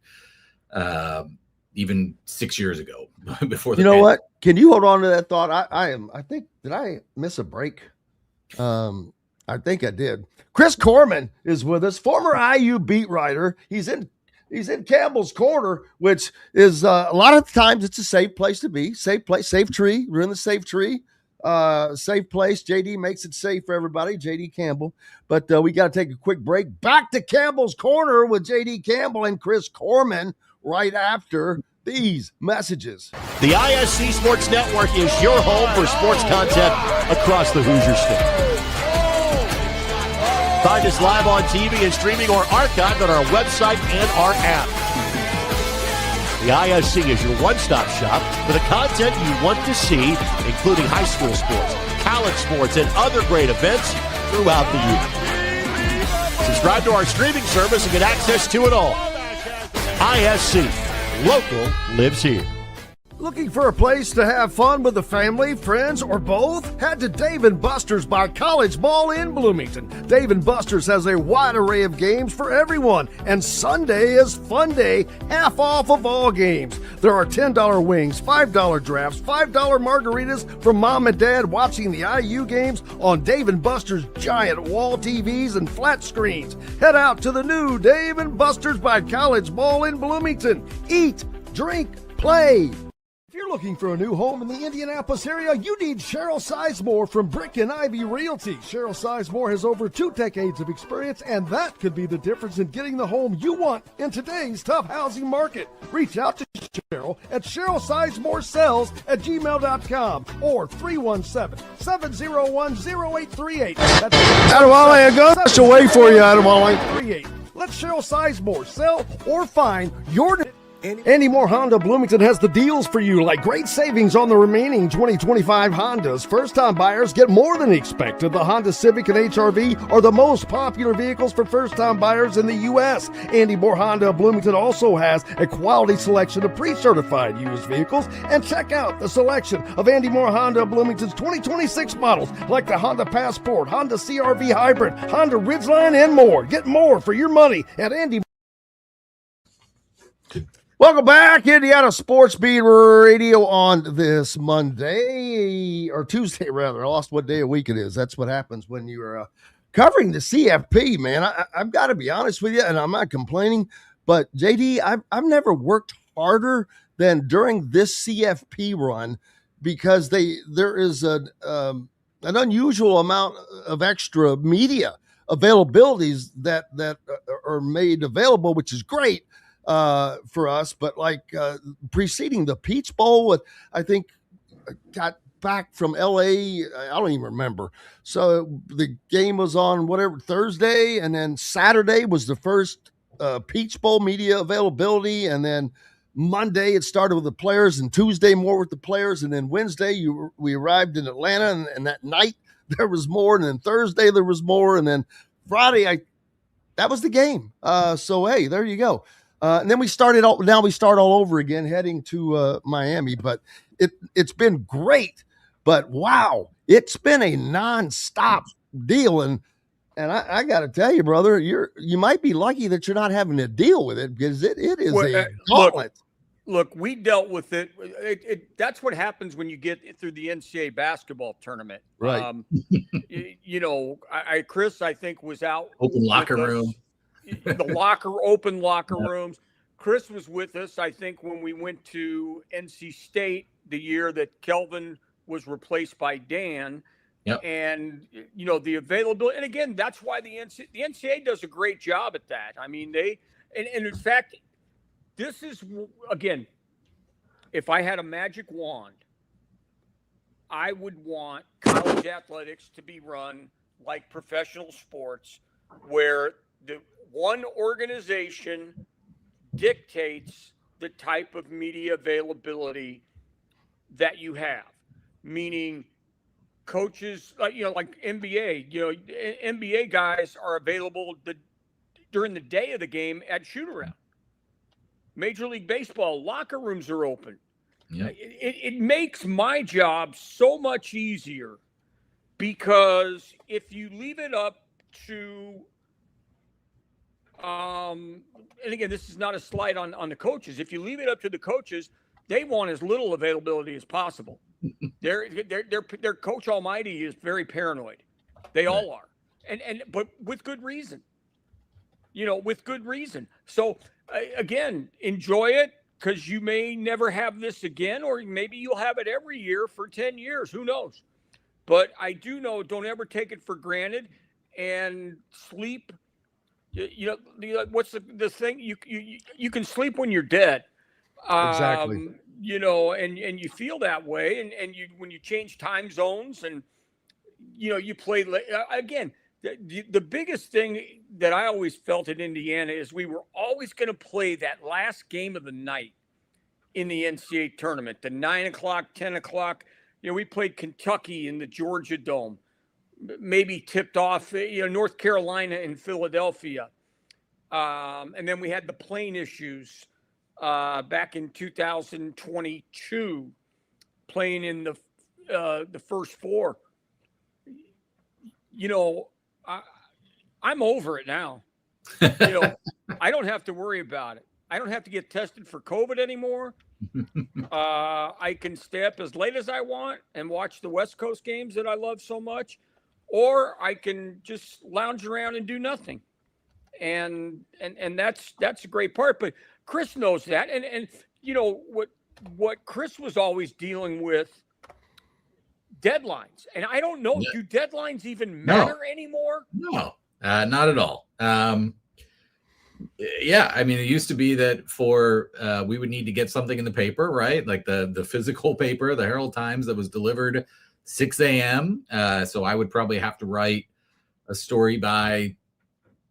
even 6 years ago before the pandemic. What? Can you hold on to that thought? I think, did I miss a break? I think I did. Chris Korman is with us, former IU beat writer. He's in Campbell's corner, which is a lot of times it's a safe place to be. Safe place, safe tree. We're in the safe tree. Safe place. JD makes it safe for everybody. JD Campbell. But we got to take a quick break. Back to Campbell's corner with JD Campbell and Chris Korman right after these messages. The ISC Sports Network is your home for sports content across the Hoosier State. Find us live on TV and streaming or archived on our website and our app. The ISC is your one-stop shop for the content you want to see, including high school sports, college sports, and other great events throughout the year. Subscribe to our streaming service and get access to it all. ISC. Local lives here. Looking for a place to have fun with the family, friends, or both? Head to Dave & Buster's by College Mall in Bloomington. Dave & Buster's has a wide array of games for everyone, and Sunday is fun day, half off of all games. There are $10 wings, $5 drafts, $5 margaritas for mom and dad watching the IU games on Dave & Buster's giant wall TVs and flat screens. Head out to the new Dave & Buster's by College Mall in Bloomington. Eat, drink, play. you're looking for a new home in the Indianapolis area, you need Cheryl Sizemore from Brick and Ivy Realty. Cheryl Sizemore has over 2 decades of experience, and that could be the difference in getting the home you want in today's tough housing market. Reach out to Cheryl at CherylSizemore@gmail.com or 317-701-0838. Adewale, I got a way for you, Adewale. Let Cheryl Sizemore sell or find your... Andy Moore Honda Bloomington has the deals for you, like great savings on the remaining 2025 Hondas. First-time buyers get more than expected. The Honda Civic and HR-V are the most popular vehicles for first-time buyers in the U.S. Andy Moore Honda Bloomington also has a quality selection of pre-certified used vehicles. And check out the selection of Andy Moore Honda Bloomington's 2026 models, like the Honda Passport, Honda CR-V Hybrid, Honda Ridgeline, and more. Get more for your money at Andy. Welcome back, Indiana Sports Beat Radio on this Monday, or Tuesday rather. I lost what day of week it is. That's what happens when you're covering the CFP, man. I've got to be honest with you, and I'm not complaining, but JD, I've never worked harder than during this CFP run, because there is an unusual amount of extra media availabilities that are made available, which is great for us. But like preceding the Peach Bowl, I think got back from LA, I don't even remember. So the game was on Thursday, and then Saturday was the first Peach Bowl media availability, and then Monday it started with the players, and Tuesday more with the players, and then Wednesday we arrived in Atlanta, and that night there was more, and then Thursday there was more, and then Friday that was the game. So hey, there you go. And then we start all over again, heading to Miami. But it's been great. But wow, it's been a nonstop deal, and I got to tell you, brother, you might be lucky that you're not having to deal with it, because it is a gauntlet. Look, we dealt with it. That's what happens when you get through the NCAA basketball tournament. Right. Chris, I think, was out. Open locker room. Open locker rooms. Chris was with us, I think, when we went to NC State the year that Kelvin was replaced by Dan. Yep. And, the availability. And again, that's why the NCAA does a great job at that. I mean, and in fact, this is, again, if I had a magic wand, I would want college athletics to be run like professional sports, where the one organization dictates the type of media availability that you have, meaning coaches, like NBA, NBA guys are available during the day of the game at shoot-around. Major League Baseball, locker rooms are open. Yeah. It makes my job so much easier, because if you leave it up to and again, this is not a slight on the coaches. If you leave it up to the coaches, they want as little availability as possible. Their coach almighty is very paranoid. They all are, but with good reason. With good reason. So again, enjoy it, because you may never have this again, or maybe you'll have it every year for 10 years. Who knows? But I do know, don't ever take it for granted, and sleep. What's the thing? You can sleep when you're dead. Exactly. And you feel that way, and when you change time zones, and you play again. The biggest thing that I always felt in Indiana is we were always going to play that last game of the night in the NCAA tournament, the 9 o'clock, 10 o'clock. We played Kentucky in the Georgia Dome, maybe tipped off, North Carolina and Philadelphia. And then we had the plane issues back in 2022, playing in the first four. I'm over it now. I don't have to worry about it. I don't have to get tested for COVID anymore. I can stay up as late as I want and watch the West Coast games that I love so much, or I can just lounge around and do nothing. And that's a great part. But Chris knows that. And what Chris was always dealing with, deadlines. And I don't know, do deadlines even matter anymore? No, not at all. Yeah, I mean, it used to be that for we would need to get something in the paper, right? Like the physical paper, the Herald Times that was delivered 6 a.m. So I would probably have to write a story by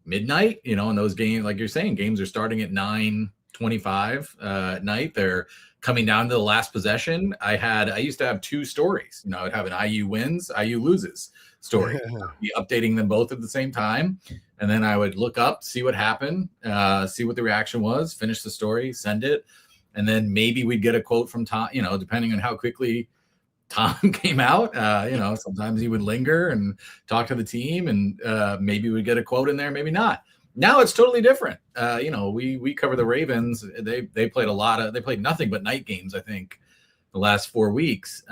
midnight, and those games, like you're saying, games are starting at 9:25 at night. They're coming down to the last possession. I used to have 2 stories. I would have an IU wins, IU loses story. Be updating them both at the same time. And then I would look up, see what happened, see what the reaction was, finish the story, send it. And then maybe we'd get a quote from Tom, depending on how quickly Tom came out. Sometimes he would linger and talk to the team, and maybe we'd get a quote in there, maybe not. Now it's totally different. We cover the Ravens. They played nothing but night games, I think, the last 4 weeks.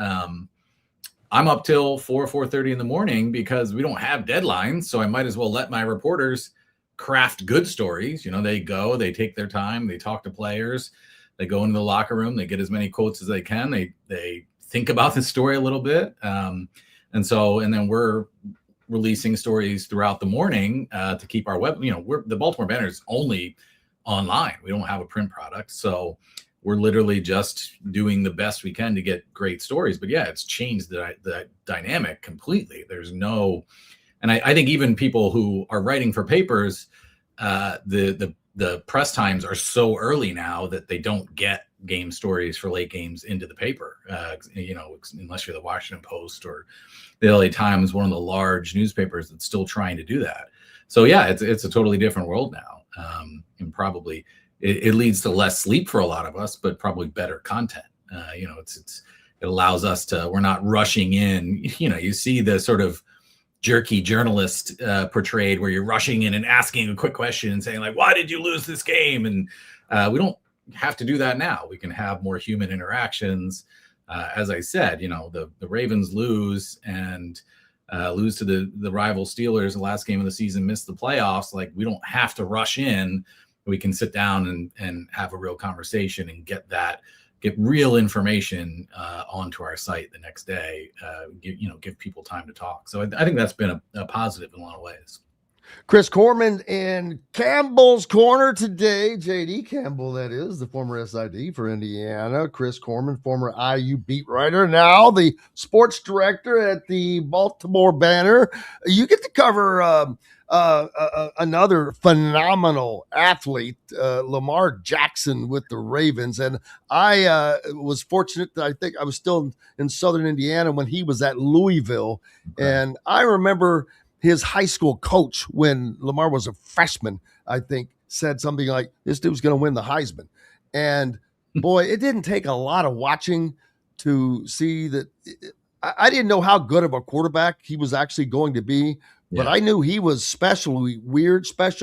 I'm up till 4:30 in the morning because we don't have deadlines. So I might as well let my reporters craft good stories. They take their time, they talk to players, they go into the locker room, they get as many quotes as they can. They think about the story a little bit. And then we're releasing stories throughout the morning to keep our web, the Baltimore Banner is only online. We don't have a print product. So we're literally just doing the best we can to get great stories. But yeah, it's changed the dynamic completely. There's no, and I think even people who are writing for papers, the press times are so early now that they don't get game stories for late games into the paper, unless you're the Washington Post or the LA Times, one of the large newspapers that's still trying to do that. So yeah, it's a totally different world now. And probably it leads to less sleep for a lot of us, but probably better content. It allows us to, we're not rushing in, you see the sort of jerky journalist portrayed where you're rushing in and asking a quick question and saying like, why did you lose this game? And we don't have to do that now. We can have more human interactions. As I said, the Ravens lose and lose to the rival Steelers, the last game of the season, missed the playoffs. Like, we don't have to rush in. We can sit down and have a real conversation and get real information onto our site the next day. Give people time to talk. So I think that's been a positive in a lot of ways. Chris Korman in Campbell's corner today. J.D. Campbell, that is, the former SID for Indiana. Chris Korman, former IU beat writer, now the sports director at the Baltimore Banner. You get to cover another phenomenal athlete, Lamar Jackson with the Ravens. And I was fortunate that I think I was still in Southern Indiana when he was at Louisville. Okay. And I remember his high school coach, when Lamar was a freshman, I think, said something like, this dude's going to win the Heisman. And boy, it didn't take a lot of watching to see that. I didn't know how good of a quarterback he was actually going to be, but I knew he was special,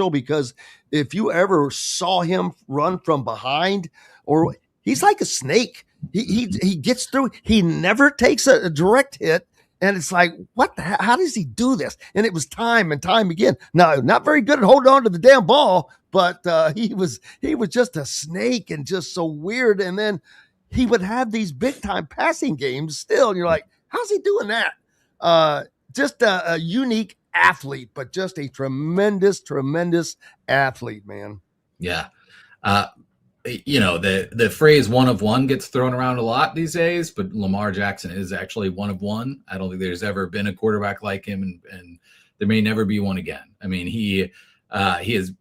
because if you ever saw him run from behind, or he's like a snake. He gets through. He never takes a direct hit. And it's like, what the hell? How does he do this? And it was time and time again. Now, not very good at holding on to the damn ball, but he was just a snake and just so weird. And then he would have these big time passing games still. And you're like, how's he doing that? Just a unique athlete, but just a tremendous, tremendous athlete, man. Yeah. The phrase one of one gets thrown around a lot these days, but Lamar Jackson is actually one of one. I don't think there's ever been a quarterback like him, and there may never be one again. I mean, he has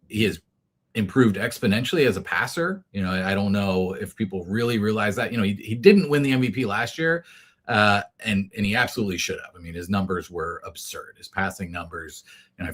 improved exponentially as a passer. I don't know if people really realize that. He didn't win the MVP last year, and he absolutely should have. I mean, his numbers were absurd, his passing numbers. And I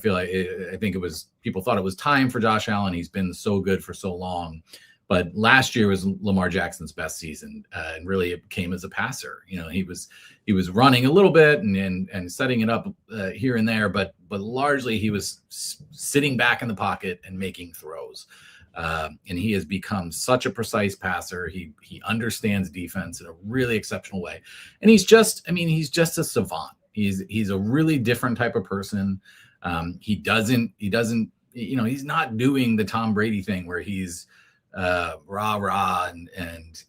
think people thought it was time for Josh Allen. He's been so good for so long. But last year was Lamar Jackson's best season, and really it came as a passer. He was running a little bit and setting it up here and there, but largely he was sitting back in the pocket and making throws. And he has become such a precise passer. He understands defense in a really exceptional way, and he's just a savant. He's a really different type of person. He's not doing the Tom Brady thing where he's rah and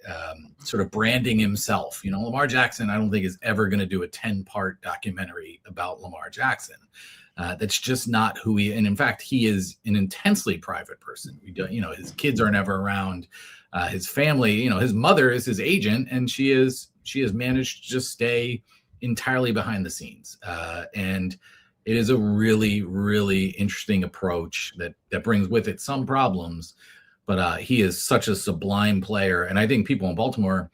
sort of branding himself. Lamar Jackson, I don't think is ever going to do a 10-part documentary about Lamar Jackson. That's just not who he. And in fact, he is an intensely private person. His kids are never around. His family, his mother is his agent, and she has managed to just stay entirely behind the scenes. And it is a really, really interesting approach that brings with it some problems. But he is such a sublime player. And I think people in Baltimore,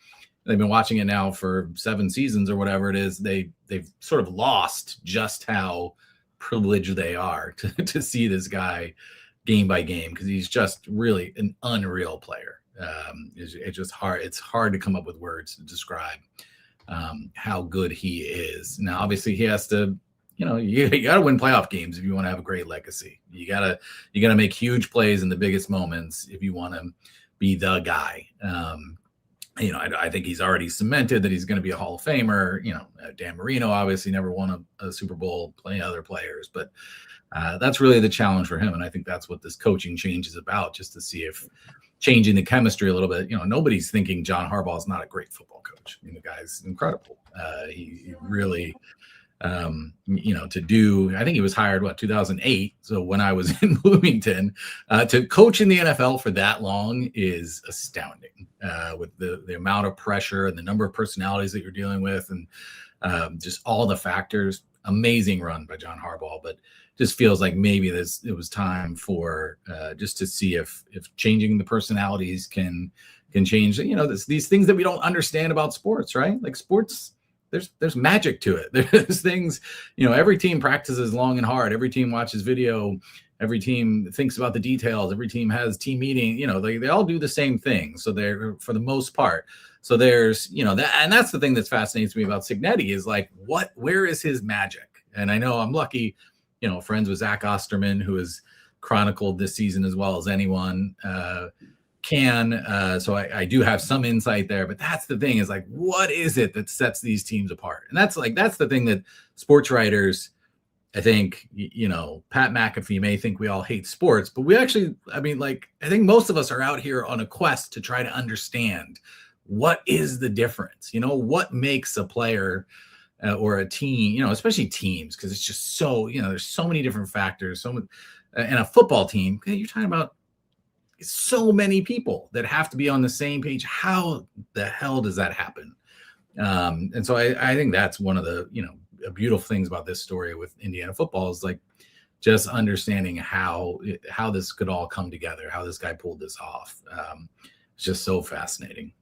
they've been watching it now for 7 seasons or whatever it is. They've sort of lost just how privileged they are to see this guy game by game, because he's just really an unreal player. It's just hard. It's hard to come up with words to describe how good he is. Now, obviously, he has to. You got to win playoff games if you want to have a great legacy. You gotta make huge plays in the biggest moments if you want to be the guy. I think he's already cemented that he's going to be a Hall of Famer. Dan Marino obviously never won a Super Bowl, playing other players, but that's really the challenge for him. And I think that's what this coaching change is about, just to see if changing the chemistry a little bit. Nobody's thinking John Harbaugh is not a great football coach. The guy's incredible. He really. To do, I think he was hired, 2008. So when I was in Bloomington, to coach in the NFL for that long is astounding, with the amount of pressure and the number of personalities that you're dealing with, and just all the factors. Amazing run by John Harbaugh, but just feels like maybe it was time for just to see if changing the personalities can change, these things that we don't understand about sports, right? Like sports, there's magic to it. There's things, every team practices long and hard. Every team watches video. Every team thinks about the details. Every team has team meeting. They all do the same thing. So they're, for the most part. So there's, and that's the thing that's fascinates me about Cignetti is like, where is his magic? And I know I'm lucky, friends with Zach Osterman, who has chronicled this season as well as anyone can. So I do have some insight there, but that's the thing is like, what is it that sets these teams apart? And that's the thing that sports writers, I think, Pat McAfee may think we all hate sports, but we actually, I think most of us are out here on a quest to try to understand what is the difference, what makes a player or a team, especially teams, because it's just so, there's so many different factors. And a football team, you're talking about so many people that have to be on the same page. How the hell does that happen? And so I think that's one of the, beautiful things about this story with Indiana football is like just understanding how this could all come together, how this guy pulled this off. It's just so fascinating.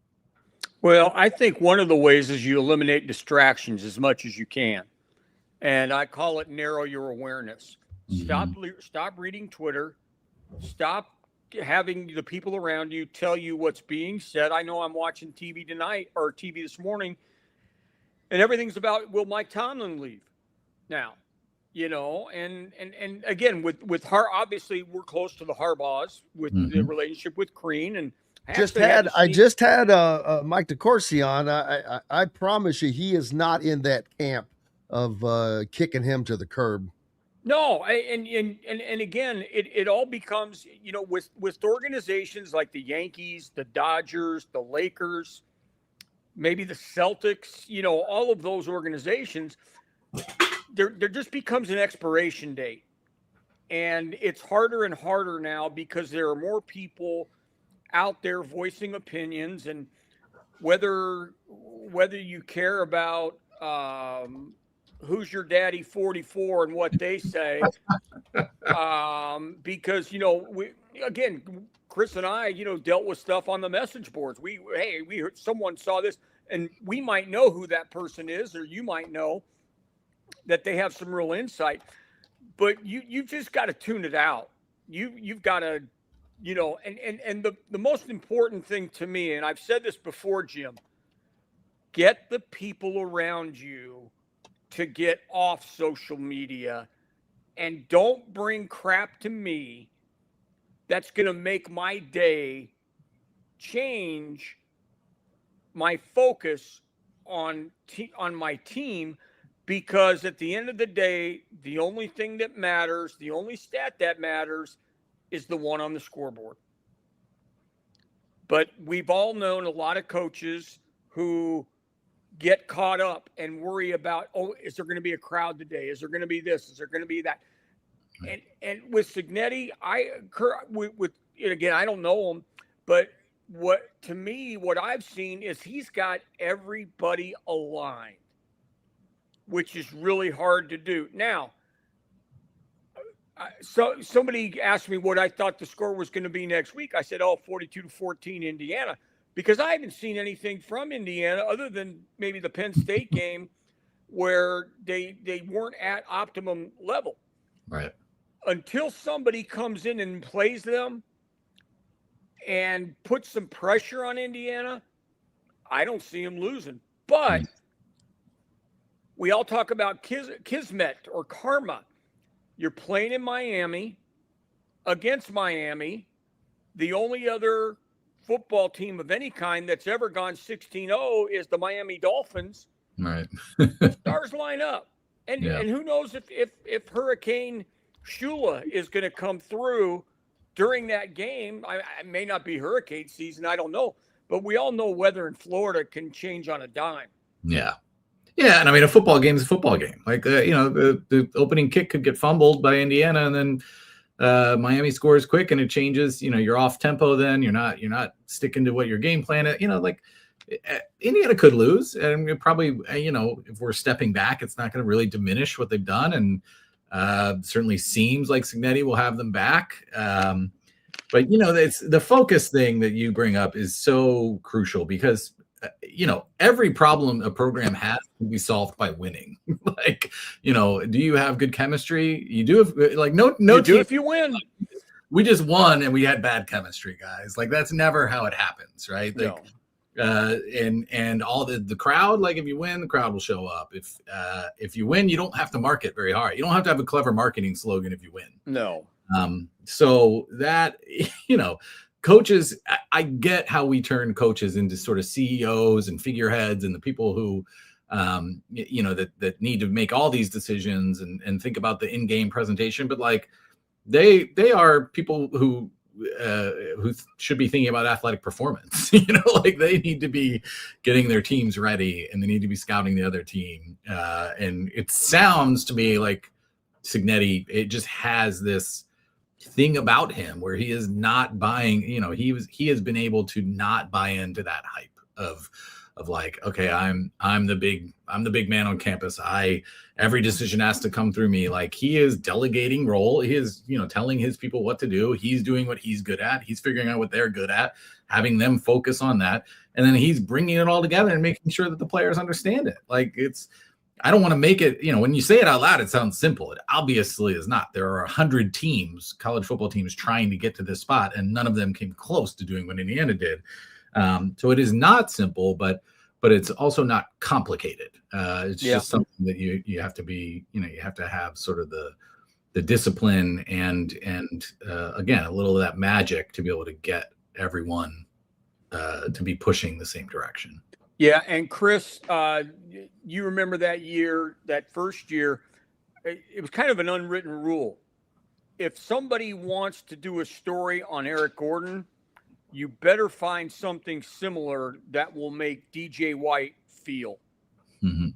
Well, I think one of the ways is you eliminate distractions as much as you can. And I call it narrow your awareness. Stop reading Twitter. Stop having the people around you tell you what's being said. I know I'm watching TV tonight or TV this morning, and everything's about, will Mike Tomlin leave now? And again, with obviously we're close to the Harbaughs with the relationship with Crean, and I just had Mike DeCourcy on. I promise you, he is not in that camp of kicking him to the curb. No, and again, it all becomes, with organizations like the Yankees, the Dodgers, the Lakers, maybe the Celtics, all of those organizations, there just becomes an expiration date. And it's harder and harder now because there are more people out there voicing opinions, and whether you care about who's your daddy 44 and what they say, because Chris and I dealt with stuff on the message boards. We heard someone saw this, and we might know who that person is, or you might know that they have some real insight, but you've just got to tune it out. You've got to and the most important thing to me, and I've said this before, Jim, get the people around you to get off social media, and don't bring crap to me that's going to make my day change my focus on my team, because at the end of the day, the only thing that matters, the only stat that matters is the one on the scoreboard. But we've all known a lot of coaches who get caught up and worry about, oh, is there going to be a crowd today? Is there going to be this? Is there going to be that? And with Cignetti, with again, I don't know him, but what I've seen is he's got everybody aligned, which is really hard to do. Now, so somebody asked me what I thought the score was going to be next week. I said, 42-14 Indiana, because I haven't seen anything from Indiana other than maybe the Penn State game where they weren't at optimum level. Right. Until somebody comes in and plays them and puts some pressure on Indiana, I don't see them losing. But we all talk about Kismet or karma. You're playing in Miami against Miami, the only other football team of any kind that's ever gone 16-0 is the Miami Dolphins. Right. Stars line up. And who knows if Hurricane Shula is going to come through during that game. I may not be hurricane season, I don't know. But we all know weather in Florida can change on a dime. Yeah. Yeah, and I mean, a football game is a football game. Like, the opening kick could get fumbled by Indiana, and then Miami scores quick, and it changes. You're off tempo. Then you're not sticking to what your game plan is. Indiana could lose, and probably, if we're stepping back, it's not going to really diminish what they've done, and certainly seems like Cignetti will have them back. But it's the focus thing that you bring up is so crucial because. Every problem a program has can be solved by winning. Do you have good chemistry? You do. No. You do if you win. We just won and we had bad chemistry, guys. That's never how it happens, right? No. And all the crowd. If you win, the crowd will show up. If you win, you don't have to market very hard. You don't have to have a clever marketing slogan if you win. No. So that coaches, I get how we turn coaches into sort of CEOs and figureheads and the people who, that need to make all these decisions and think about the in-game presentation. But they are people who should be thinking about athletic performance. They need to be getting their teams ready and they need to be scouting the other team. And it sounds to me like Cignetti, it just has this thing about him where he is not buying, he has been able to not buy into that hype of okay, I'm the big man on campus. Every decision has to come through me. He is delegating role. He is, telling his people what to do. He's doing what he's good at. He's figuring out what they're good at, having them focus on that. And then he's bringing it all together and making sure that the players understand it. I don't want to make it, when you say it out loud, it sounds simple. It obviously is not. There are 100 teams, college football teams, trying to get to this spot, and none of them came close to doing what Indiana did. So it is not simple, but it's also not complicated. It's just something that you have to be, you have to have sort of the discipline and again, a little of that magic to be able to get everyone to be pushing the same direction. Yeah, and Chris, you remember that first year, it was kind of an unwritten rule. If somebody wants to do a story on Eric Gordon, you better find something similar that will make DJ White feel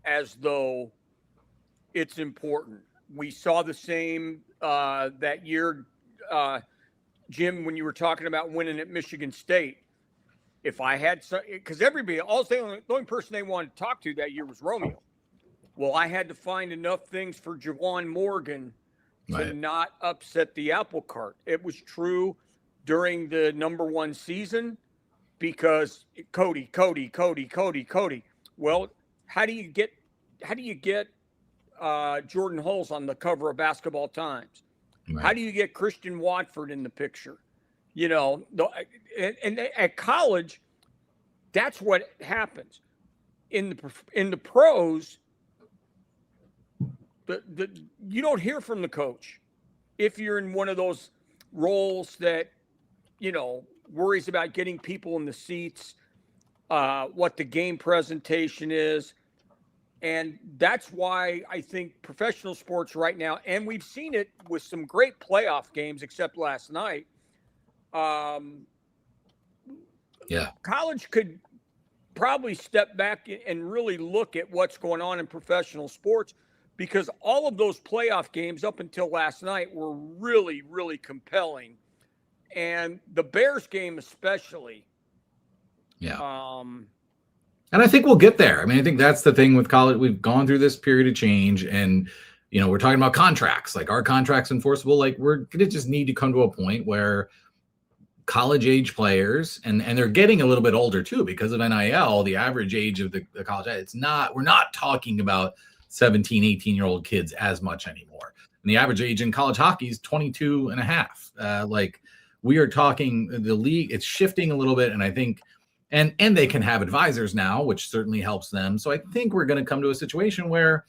as though it's important. We saw the same that year, Jim, when you were talking about winning at Michigan State. If I had because everybody, the only person they wanted to talk to that year was Romeo. Well, I had to find enough things for Jawan Morgan to not upset the apple cart. It was true during the number one season because Cody. Well, how do you get Jordan Hulse on the cover of Basketball Times? Right. How do you get Christian Watford in the picture? And at college, that's what happens. In the pros, you don't hear from the coach if you're in one of those roles that worries about getting people in the seats, what the game presentation is. And that's why I think professional sports right now, and we've seen it with some great playoff games, except last night. Yeah. College could probably step back and really look at what's going on in professional sports, because all of those playoff games up until last night were really, really compelling. And the Bears game especially. Yeah. And I think we'll get there. I mean, I think that's the thing with college. We've gone through this period of change, and we're talking about contracts. Like, our contracts enforceable? Like, we're gonna just need to come to a point where college age players, and they're getting a little bit older too because of NIL. The average age of the college, we're not talking about 17, 18-year-old kids as much anymore. And the average age in college hockey is 22 and a half. We are talking the league, it's shifting a little bit. And I think, and they can have advisors now, which certainly helps them. So I think we're going to come to a situation where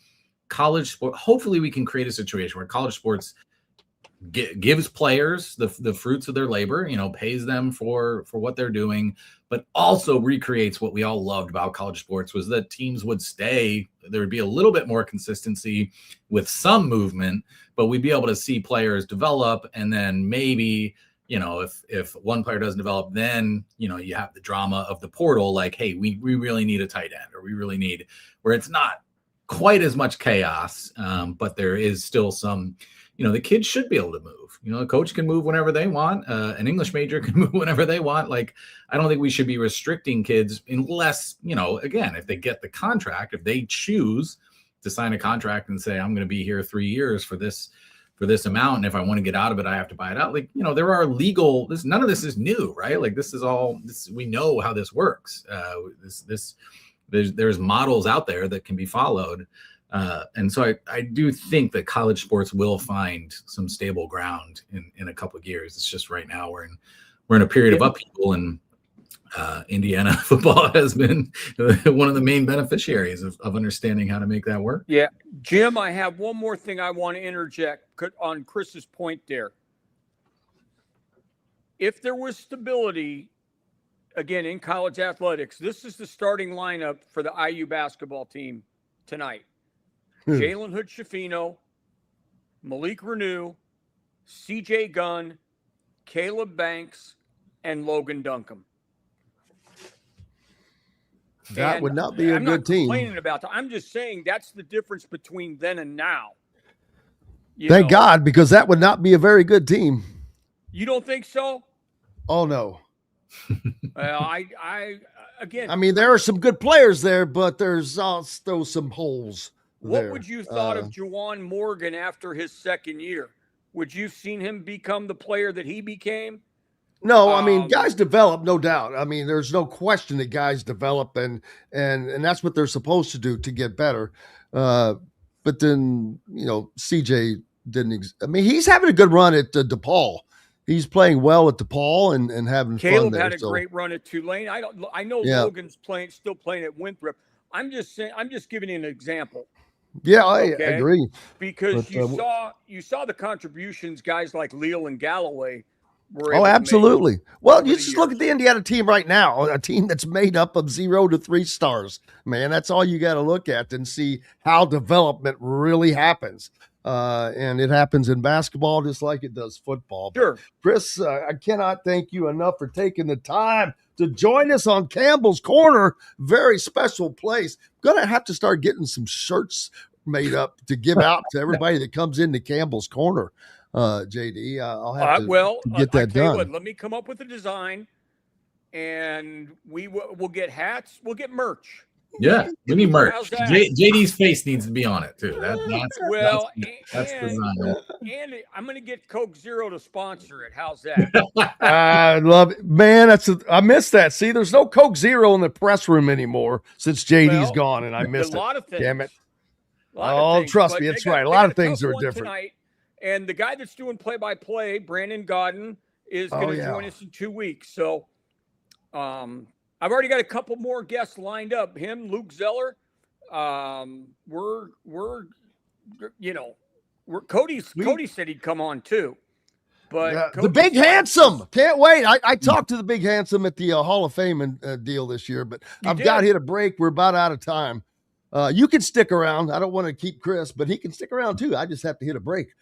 college sport, hopefully we can create a situation where college sports gives players the fruits of their labor, pays them for what they're doing, but also recreates what we all loved about college sports, was that teams would stay. There would be a little bit more consistency with some movement, but we'd be able to see players develop. And then maybe, if one player doesn't develop, then, you have the drama of the portal, like, hey, we really need a tight end, or we really need, where it's not quite as much chaos, but there is still some, the kids should be able to move. A coach can move whenever they want. An English major can move whenever they want. Like, I don't think we should be restricting kids unless, again, if they get the contract, if they choose to sign a contract and say, I'm going to be here 3 years for this amount, and if I want to get out of it, I have to buy it out. Like, there are legal, none of this is new, right? Like, this is all, we know how this works. There's models out there that can be followed. And so I do think that college sports will find some stable ground in a couple of years. It's just right now we're in a period of upheaval, and Indiana football has been one of the main beneficiaries of understanding how to make that work. Yeah. Jim, I have one more thing I want to interject on Chris's point there. If there was stability, again, in college athletics, this is the starting lineup for the IU basketball team tonight. Jalen Hood-Schifino, Malik Renew, CJ Gunn, Caleb Banks, and Logan Duncombe. That would not be a good team. I'm not complaining about that. I'm just saying that's the difference between then and now. Thank God, because that would not be a very good team. You don't think so? Oh, no. Well, again. I mean, there are some good players there, but there's also some holes. What would you thought of Juwan Morgan after his second year? Would you have seen him become the player that he became? No, I mean, guys develop, no doubt. I mean, there's no question that guys develop, and that's what they're supposed to do to get better. But then, CJ didn't. I mean, he's having a good run at DePaul. He's playing well at DePaul and having Caleb fun there. Caleb had a great run at Tulane. I know Logan's still playing at Winthrop. I'm just saying. I'm just giving you an example. Yeah, I agree. Because you saw the contributions guys like Leal and Galloway were. Oh, absolutely. Well, you just look at the Indiana team right now, a team that's made up of 0 to 3 stars. Man, that's all you got to look at and see how development really happens. And it happens in basketball just like it does football. Sure. But Chris, I cannot thank you enough for taking the time to join us on Campbell's Corner. Very special place. Going to have to start getting some shirts made up to give out to everybody that comes into Campbell's Corner. JD, I'll have to get that done. Let me come up with a design, and we'll get hats. We'll get merch. Yeah, we need merch. JD's face needs to be on it too. That's design. And I'm going to get Coke Zero to sponsor it. How's that? I love it, man. I miss that. See, there's no Coke Zero in the press room anymore since JD's gone, and I missed it. A lot of things. Damn it! Things, trust me, it's right. A lot of things are different. Tonight, and the guy that's doing play-by-play, Brandon Godden, is going to join us in 2 weeks. So, I've already got a couple more guests lined up. Him, Luke Zeller. Cody said he'd come on too. But the Big Handsome, can't wait. I talked to the Big Handsome at the Hall of Fame deal this year, but I've got to hit a break. We're about out of time. You can stick around. I don't want to keep Chris, but he can stick around too. I just have to hit a break.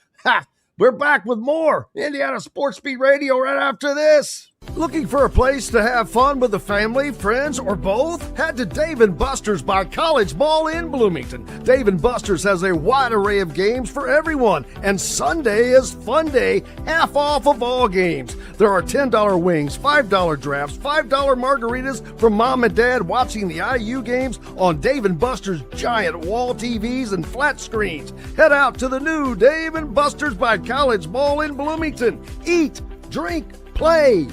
We're back with more Indiana Sports Beat Radio right after this. Looking for a place to have fun with the family, friends, or both? Head to Dave & Buster's by College Mall in Bloomington. Dave & Buster's has a wide array of games for everyone, and Sunday is fun day, half off of all games. There are $10 wings, $5 drafts, $5 margaritas from mom and dad watching the IU games on Dave & Buster's giant wall TVs and flat screens. Head out to the new Dave & Buster's by College Mall in Bloomington. Eat, drink, play.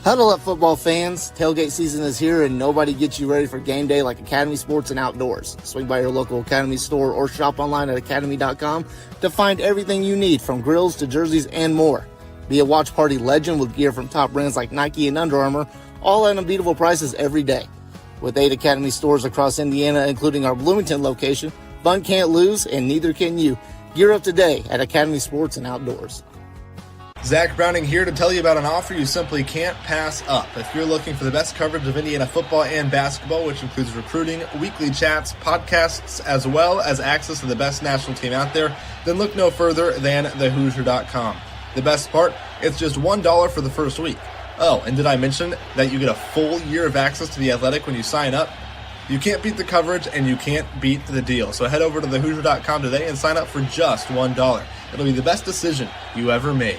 Huddle up, football fans. Tailgate season is here, and nobody gets you ready for game day like Academy Sports and Outdoors. Swing by your local Academy store or shop online at academy.com to find everything you need, from grills to jerseys and more. Be a watch party legend with gear from top brands like Nike and Under Armour, all at unbeatable prices every day. With 8 Academy stores across Indiana, including our Bloomington location, fun can't lose, and neither can you. Gear up today at Academy Sports and Outdoors. Zach Browning here to tell you about an offer you simply can't pass up. If you're looking for the best coverage of Indiana football and basketball, which includes recruiting, weekly chats, podcasts, as well as access to the best national team out there, then look no further than thehoosier.com. The best part, it's just $1 for the first week. Oh, and did I mention that you get a full year of access to The Athletic when you sign up? You can't beat the coverage, and you can't beat the deal. So head over to thehoosier.com today and sign up for just $1. It'll be the best decision you ever made.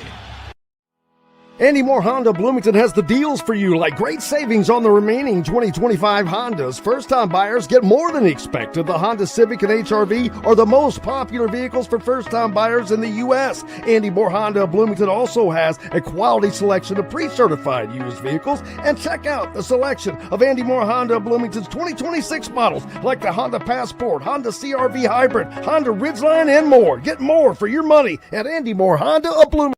Andy Moore Honda Bloomington has the deals for you, like great savings on the remaining 2025 Hondas. First-time buyers get more than expected. The Honda Civic and HR-V are the most popular vehicles for first-time buyers in the U.S. Andy Moore Honda Bloomington also has a quality selection of pre-certified used vehicles. And check out the selection of Andy Moore Honda Bloomington's 2026 models, like the Honda Passport, Honda CR-V Hybrid, Honda Ridgeline, and more. Get more for your money at Andy Moore Honda of Bloomington.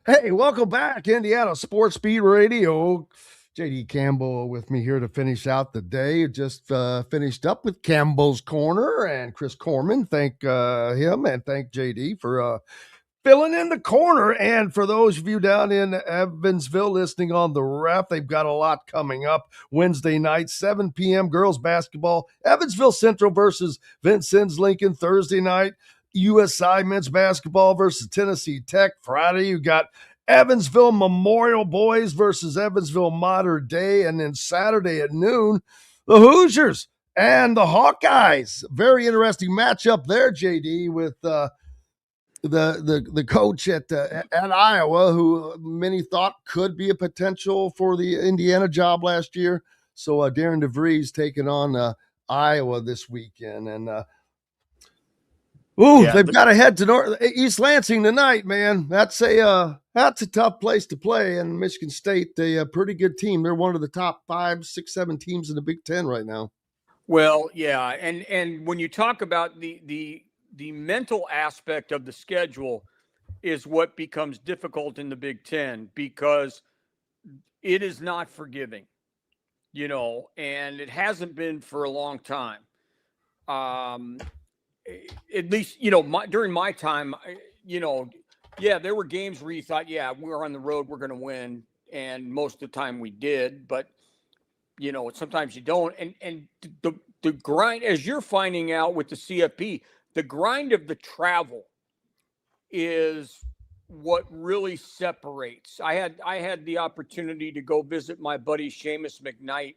Hey, welcome back, Indiana Sports Beat Radio. JD Campbell with me here to finish out the day. Just finished up with Campbell's Corner and Chris Korman. Thank him and thank JD for filling in the corner. And for those of you down in Evansville listening on the ref, they've got a lot coming up. Wednesday night, 7 p.m., girls basketball, Evansville Central versus Vincennes Lincoln. Thursday night, USI men's basketball versus Tennessee Tech. Friday, you got Evansville Memorial Boys versus Evansville Modern Day. And then Saturday at noon, the Hoosiers and the Hawkeyes. Very interesting matchup there, JD, with the coach at Iowa, who many thought could be a potential for the Indiana job last year. So Darren DeVries taking on Iowa this weekend. And they've got to head to East Lansing tonight, man. That's a tough place to play. And Michigan State, a pretty good team. They're one of the top 5, 6, 7 teams in the Big Ten right now. Well, yeah, and when you talk about the mental aspect of the schedule is what becomes difficult in the Big Ten, because it is not forgiving, and it hasn't been for a long time. At least, during my time, there were games where you thought, we're on the road, we're going to win. And most of the time we did, but sometimes you don't. And the grind, as you're finding out with the CFP, the grind of the travel is what really separates. I had the opportunity to go visit my buddy Seamus McKnight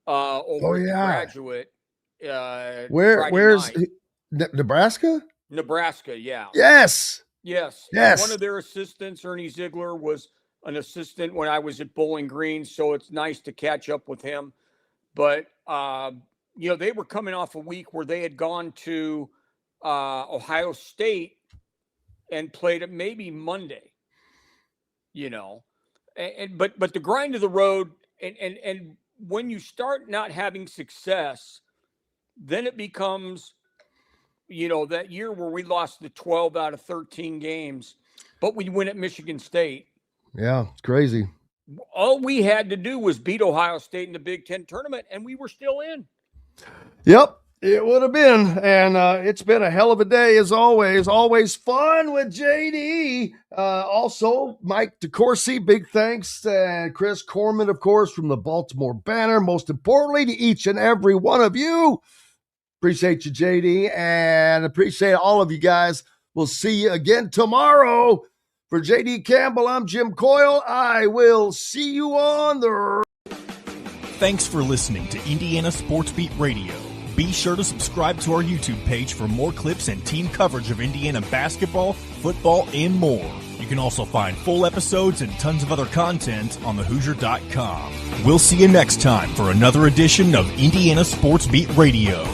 over at Graduate. Where's Nebraska? Nebraska, yeah. Yes. One of their assistants, Ernie Ziegler, was an assistant when I was at Bowling Green, so it's nice to catch up with him. But they were coming off a week where they had gone to Ohio State and played it maybe Monday. But the grind of the road, and when you start not having success, then it becomes, that year where we lost the 12 out of 13 games, but we win at Michigan State. Yeah, it's crazy. All we had to do was beat Ohio State in the Big Ten tournament, and we were still in. Yep, it would have been. And it's been a hell of a day, as always. Always fun with JD. Also, Mike DeCourcy, big thanks. And Chris Korman, of course, from the Baltimore Banner. Most importantly, to each and every one of you. Appreciate you, JD, and appreciate all of you guys. We'll see you again tomorrow. For JD Campbell, I'm Jim Coyle. I will see you on the... Thanks for listening to Indiana Sports Beat Radio. Be sure to subscribe to our YouTube page for more clips and team coverage of Indiana basketball, football, and more. You can also find full episodes and tons of other content on thehoosier.com. We'll see you next time for another edition of Indiana Sports Beat Radio.